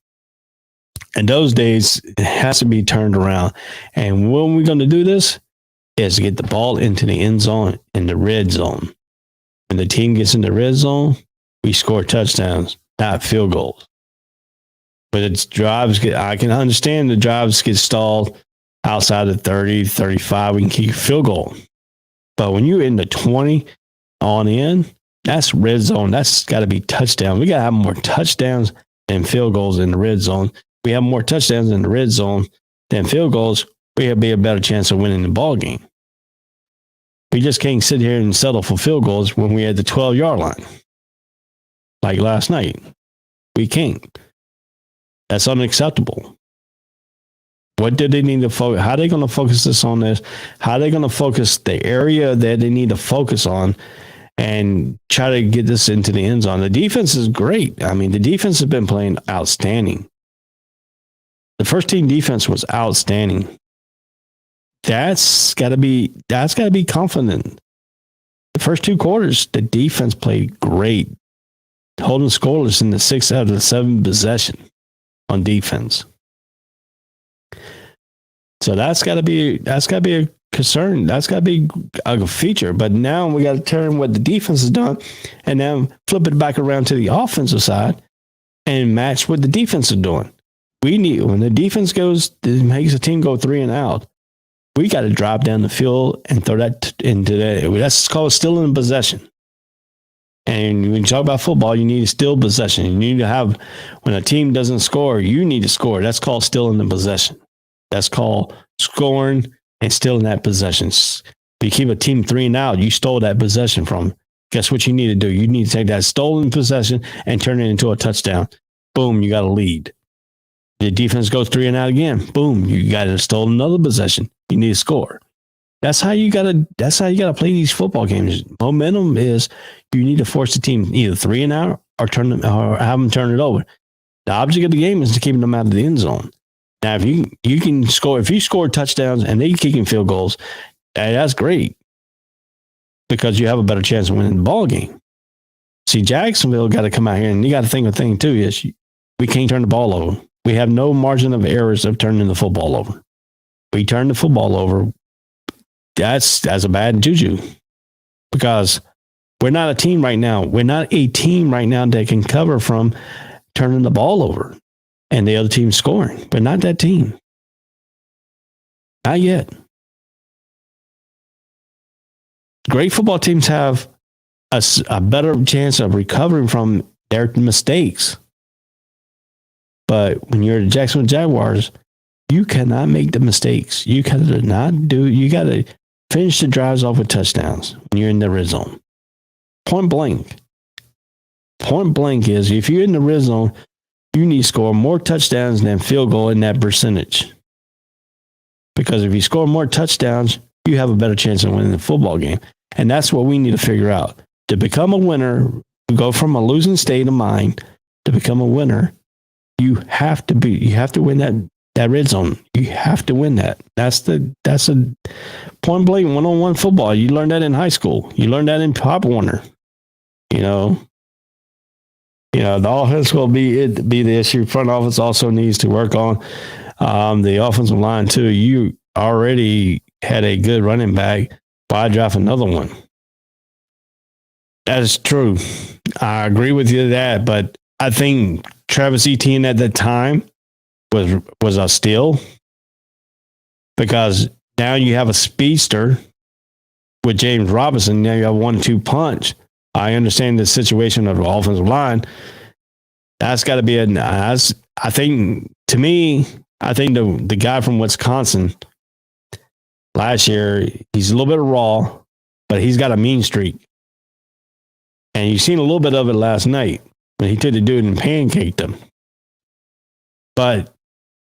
And those days it has to be turned around. And when we're going to do this is get the ball into the end zone in the red zone. When the team gets in the red zone, we score touchdowns, not field goals. But it's drives I can understand the drives get stalled outside of 30, 35. We can keep field goal. But when you're in the 20 on in, that's red zone. That's got to be touchdown. We got to have more touchdowns than field goals in the red zone. We have more touchdowns in the red zone than field goals. We have a better chance of winning the ball game. We just can't sit here and settle for field goals when we're at the 12-yard line. Like last night. We can't. That's unacceptable. What do they need to focus? How are they going to focus this on this? How are they going to focus the area that they need to focus on and try to get this into the end zone? The defense is great. I mean, the defense has been playing outstanding. The first team defense was outstanding. That's got to be confident. The first two quarters, the defense played great, holding scoreless in the 6 out of the 7 possession on defense. So that's got to be a concern. That's got to be a feature. But now we got to turn what the defense has done and then flip it back around to the offensive side and match what the defense is doing. We need, when the defense makes a team go 3 and out, we got to drop down the field and throw that into that. That's called stealing possession. And when you talk about football, you need to steal possession. You need to have, when a team doesn't score, you need to score. That's called stealing the possession. That's called scoring and stealing that possession. If you keep a team 3 and out, you stole that possession from them. Guess what you need to do? You need to take that stolen possession and turn it into a touchdown. Boom, you got a lead. The defense goes 3 and out again. Boom, you got to steal another possession. You need to score. That's how you gotta play these football games. Momentum is you need to force the team either 3 and out or have them turn it over. The object of the game is to keep them out of the end zone. Now, if you can score, if you score touchdowns and they kicking field goals, that's great because you have a better chance of winning the ball game. See, Jacksonville got to come out here and you got to think of the thing too is we can't turn the ball over. We have no margin of errors of turning the football over. We turn the football over. That's a bad juju because we're not a team right now. We're not a team right now that can cover from turning the ball over and the other team scoring. We're not that team. Not yet. Great football teams have a better chance of recovering from their mistakes. But when you're the Jacksonville Jaguars, you cannot make the mistakes. You got to finish the drives off with touchdowns when you're in the red zone. Point blank. Point blank is if you're in the red zone, you need to score more touchdowns than field goal in that percentage. Because if you score more touchdowns, you have a better chance of winning the football game. And that's what we need to figure out. To become a winner, to go from a losing state of mind to become a winner, you have to win that red zone. You have to win that. That's a point blank one-on-one football. You learned that in high school. You learned that in Pop Warner. The offense will be the issue. Front office also needs to work on the offensive line too. You already had a good running back. Why draft another one? That is true. I agree with you that, but I think Travis Etienne at the time was a steal because now you have a speedster with James Robinson. Now you have 1-2 punch. I understand the situation of the offensive line. That's got to be I think the guy from Wisconsin last year, he's a little bit raw, but he's got a mean streak. And you've seen a little bit of it last night when he took the dude and pancaked him. But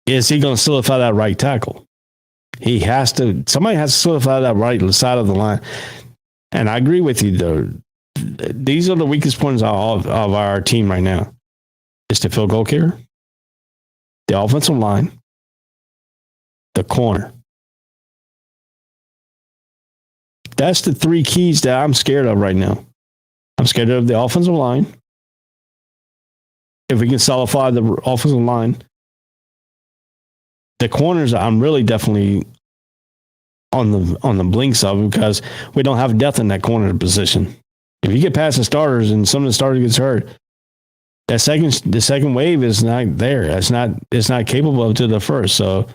is he going to solidify that right tackle? Somebody has to solidify that right side of the line. And I agree with you, though. These are the weakest points of our team right now. It's the field goal kicker the offensive line, the corner. That's the three keys that I'm scared of right now. I'm scared of the offensive line. If we can solidify the offensive line, the corners, I'm really definitely on the blinks of because we don't have depth in that corner position. If you get past the starters and some of the starters gets hurt, the second wave is not there. It's not capable of to the first. So,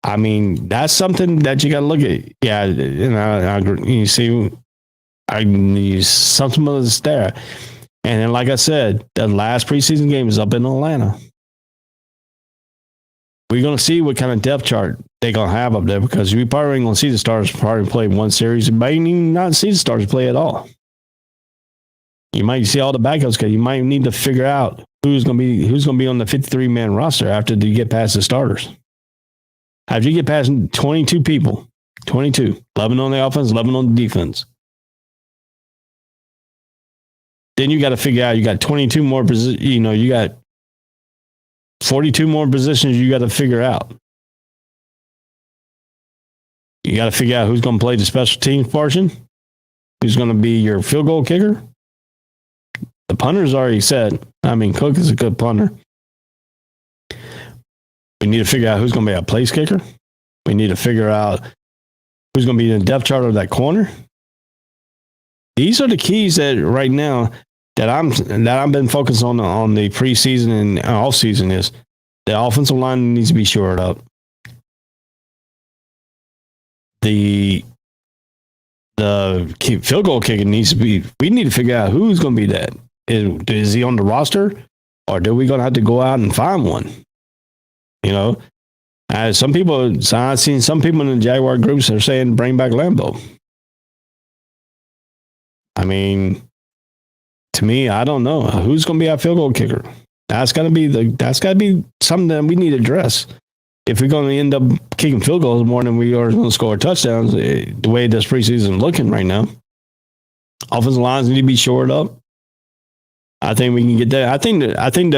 I mean, that's something that you got to look at. Yeah, I agree. You see, something was there. And then, like I said, the last preseason game is up in Atlanta. We're going to see what kind of depth chart they're going to have up there because we probably ain't going to see the starters probably play one series. You might even not see the starters play at all. You might see all the backups because you might need to figure out who's going to be on the 53-man roster after you get past the starters. After you get past 22 people, 22, 11 on the offense, 11 on the defense. Then you got to figure out you got 22 more positions, you got 42 more positions you got to figure out. You got to figure out who's going to play the special teams portion, who's going to be your field goal kicker. The punter's already set. I mean, Cook is a good punter. We need to figure out who's going to be a place kicker. We need to figure out who's going to be in the depth chart of that corner. These are the keys that right now that I've been focused on the preseason and off season is the offensive line needs to be shored up. The field goal kicking needs to be. We need to figure out who's going to be that. Is he on the roster, or are we going to have to go out and find one? I've seen some people in the Jaguar groups are saying bring back Lambeau. I mean, to me, I don't know who's going to be our field goal kicker. That's got to be something that we need to address. If we're going to end up kicking field goals more than we are going to score touchdowns, the way this preseason is looking right now, offensive lines need to be shored up. I think we can get that. I think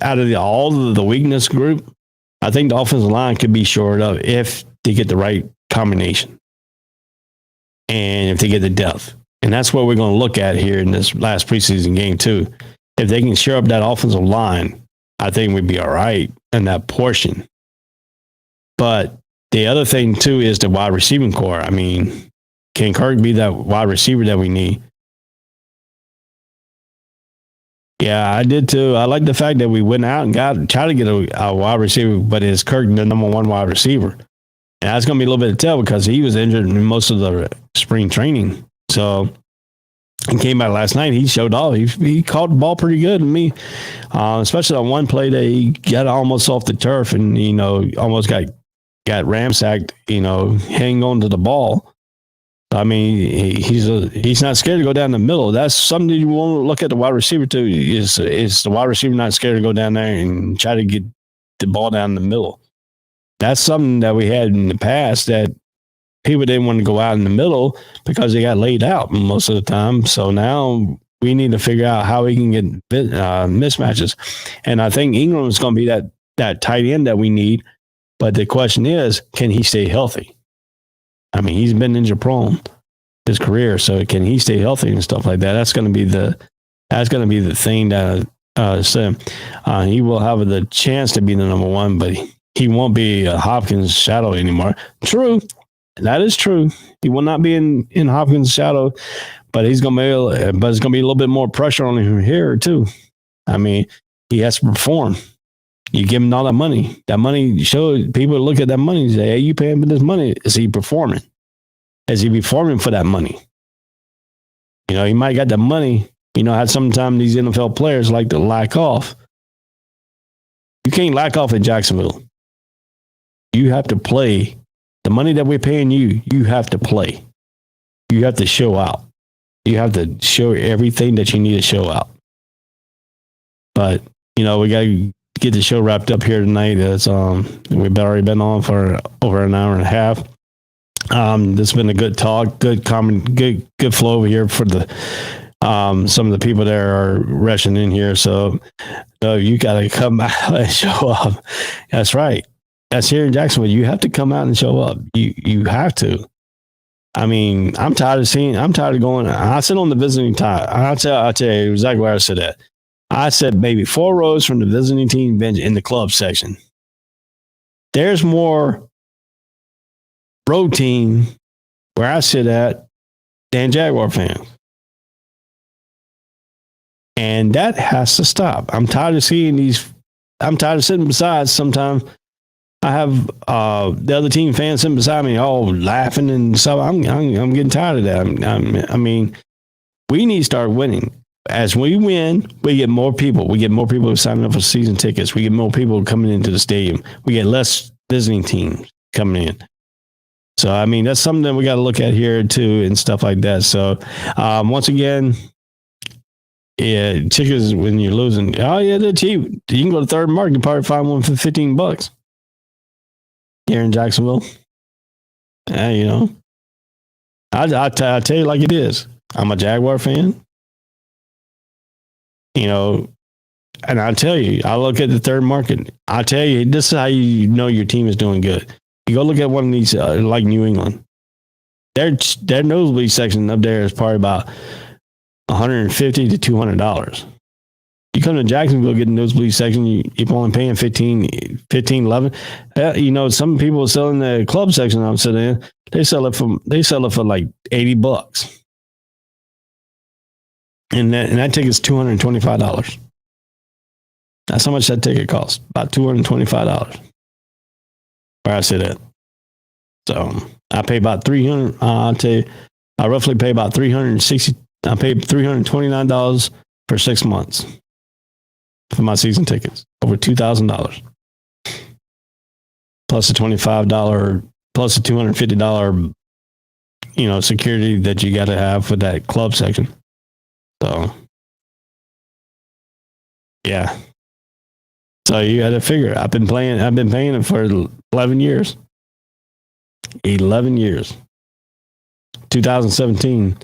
out of all of the weakness group, I think the offensive line could be shored up if they get the right combination and if they get the depth. And that's what we're going to look at here in this last preseason game too. If they can shore up that offensive line, I think we'd be all right in that portion. But the other thing too is the wide receiving core. I mean, can Kirk be that wide receiver that we need? Yeah, I did too. I like the fact that we went out and tried to get a wide receiver, but is Kirk the number one wide receiver? And that's going to be a little bit of tell because he was injured in most of the spring training. So he came out last night. He showed off. He caught the ball pretty good to me, especially on one play that he got almost off the turf and almost got ramsacked. Hanging on to the ball. I mean, he's not scared to go down the middle. That's something you want to look at the wide receiver too. Is the wide receiver not scared to go down there and try to get the ball down the middle? That's something that we had in the past that people didn't want to go out in the middle because they got laid out most of the time. So now we need to figure out how we can get mismatches. And I think Ingram is going to be that tight end that we need. But the question is, can he stay healthy? I mean, he's been injury prone his career, so can he stay healthy and stuff like that? That's going to be the thing that he will have the chance to be the number one, but he won't be a Hopkins shadow anymore. True, that is true. He will not be in Hopkins' shadow, but it's going to be a little bit more pressure on him here too. I mean, he has to perform. You give him all that money. That money shows people look at that money and say, hey, you pay him for this money. Is he performing? Is he performing for that money? He might got the money. How sometimes these NFL players like to lack off. You can't lack off in Jacksonville. You have to play. The money that we're paying you, you have to play. You have to show out. You have to show everything that you need to show out. But, we got to get the show wrapped up here tonight. It's we've already been on for over an hour and a half. This has been a good talk, good comment, good flow over here for the Some of the people there are rushing in here, so no, you got to come out and show up. That's right. That's here in Jacksonville. You have to come out and show up. You have to. I mean, I'm tired of going. I sit on the visiting tie. I'll tell you exactly where I said that. I said maybe 4 rows from the visiting team bench in the club section. There's more road team where I sit at than Jaguar fans. And that has to stop. I'm tired of seeing these. I'm tired of sitting beside. Sometimes I have the other team fans sitting beside me, all laughing and stuff. I'm getting tired of that. I mean, we need to start winning. As we win, we get more people. We get more people signing up for season tickets. We get more people coming into the stadium. We get less visiting teams coming in. So, I mean, that's something that we got to look at here, too, and stuff like that. So, once again, yeah, tickets when you're losing. Oh, yeah, they're cheap. You can go to Third Market and probably find one for $15 here in Jacksonville. You know, I tell you like it is. I'm a Jaguar fan. You know, and I tell you, I look at the Third Market. I tell you, this is how you know your team is doing good. You go look at one of these, like New England. Their nosebleed section up there is probably about $150 to $200. You come to Jacksonville, get a nosebleed section, you're only paying $15, $11. You know, some people are selling the club section I'm sitting in. They sell it for like $80. And that ticket's $225. That's how much that ticket costs. About $225. Where I sit at. So I pay about $300. I'll tell you, I roughly pay about $360. I paid $329 for 6 months for my season tickets. Over $2,000. Plus the $25, plus the $250, you know, security that you got to have for that club section. So, yeah. So you got to figure. I've been paying it for 11 years. 11 years. 2017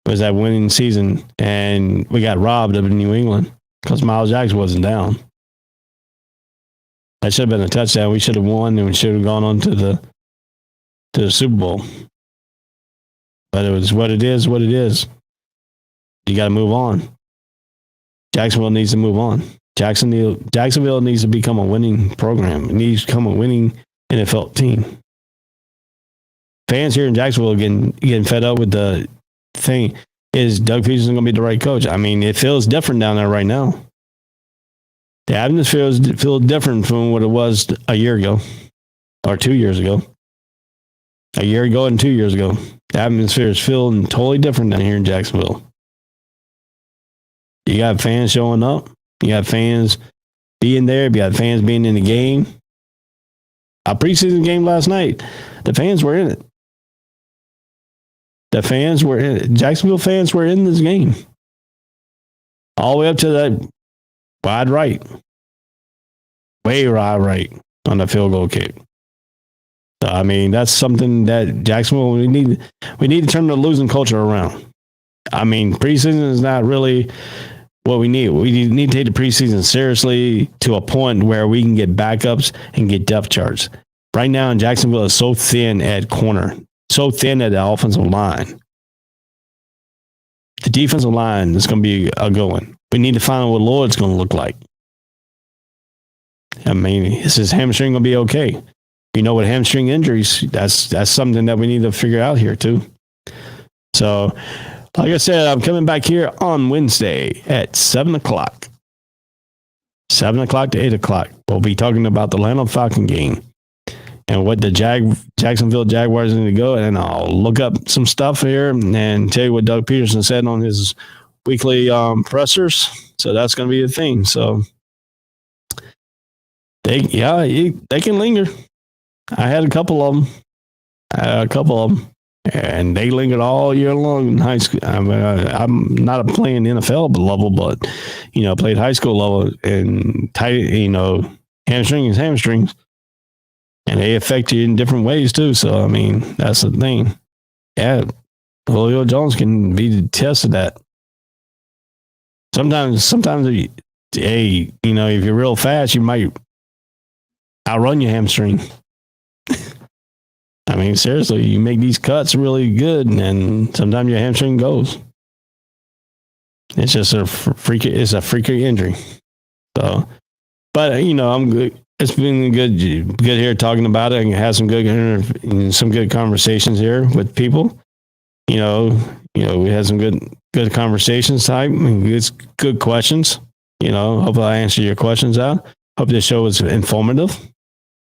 was that winning season, and we got robbed of New England because Miles Jackson wasn't down. That should have been a touchdown. We should have won, and we should have gone on to the Super Bowl. But it was what it is. What it is. You got to move on. Jacksonville needs to move on. Jacksonville needs to become a winning program. It needs to become a winning NFL team. Fans here in Jacksonville are getting fed up with the thing. Is Doug Peterson going to be the right coach? I mean, it feels different down there right now. The atmosphere feels different from what it was a year ago or 2 years ago. A year ago and 2 years ago. The atmosphere is feeling totally different down here in Jacksonville. You got fans showing up. You got fans being there. You got fans being in the game. A preseason game last night, the fans were in it. The fans were in it. Jacksonville fans were in this game. All the way up to that wide right. Way wide right on the field goal kick. So, I mean, that's something that Jacksonville, we need to turn the losing culture around. I mean, preseason is not really what we need. We need to take the preseason seriously to a point where we can get backups and get depth charts. Right now in Jacksonville is so thin at corner, so thin at the offensive line. The defensive line is going to be a good one. We need to find out what Lloyd's going to look like. I mean, is his hamstring going to be okay? You know, with hamstring injuries, that's something that we need to figure out here too. So, like I said, I'm coming back here on Wednesday at 7 o'clock. 7 o'clock to 8 o'clock. We'll be talking about the Atlanta Falcon game and what the Jacksonville Jaguars need to go. And I'll look up some stuff here and tell you what Doug Peterson said on his weekly pressers. So that's going to be a thing. So they can linger. I had a couple of them. And they lingered all year long in high school. I mean, I'm not playing NFL level, but, you know, played high school level and tight, you know, hamstrings. And they affect you in different ways too. So, I mean, that's the thing. Yeah. Julio Jones can be the test of that. Sometimes, hey, you know, if you're real fast, you might outrun your hamstring. I mean, seriously, you make these cuts really good, and sometimes your hamstring goes. It's just a freaky injury. So, but you know, I'm good. It's been good here talking about it and have some good conversations here with people. You know, we had some good conversations type and good questions. You know, hopefully I answered your questions out. Hope this show was informative.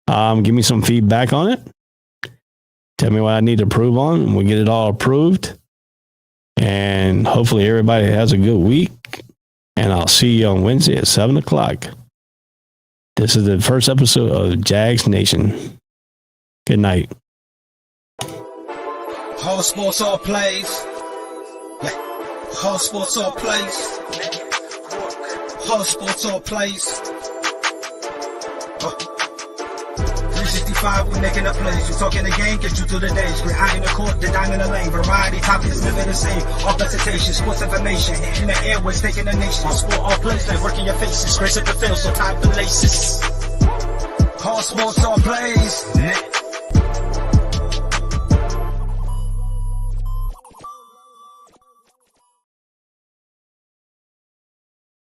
Give me some feedback on it. Tell me what I need to improve on, and we'll get it all approved. And hopefully everybody has a good week. And I'll see you on Wednesday at 7 o'clock. This is the first episode of Jags Nation. Good night. All sports, all plays. Yeah. All sports, all plays. All sports, all plays. 365, we making a plays. We talking the game, get you through the days. We're high in the court, the dime in the lane. Variety, topics, living the same. All presentation, sports information. Hitting the airways, taking the nation. All sport, all plays, like working your faces. Grace at the field, so tie the laces. All sports, all plays.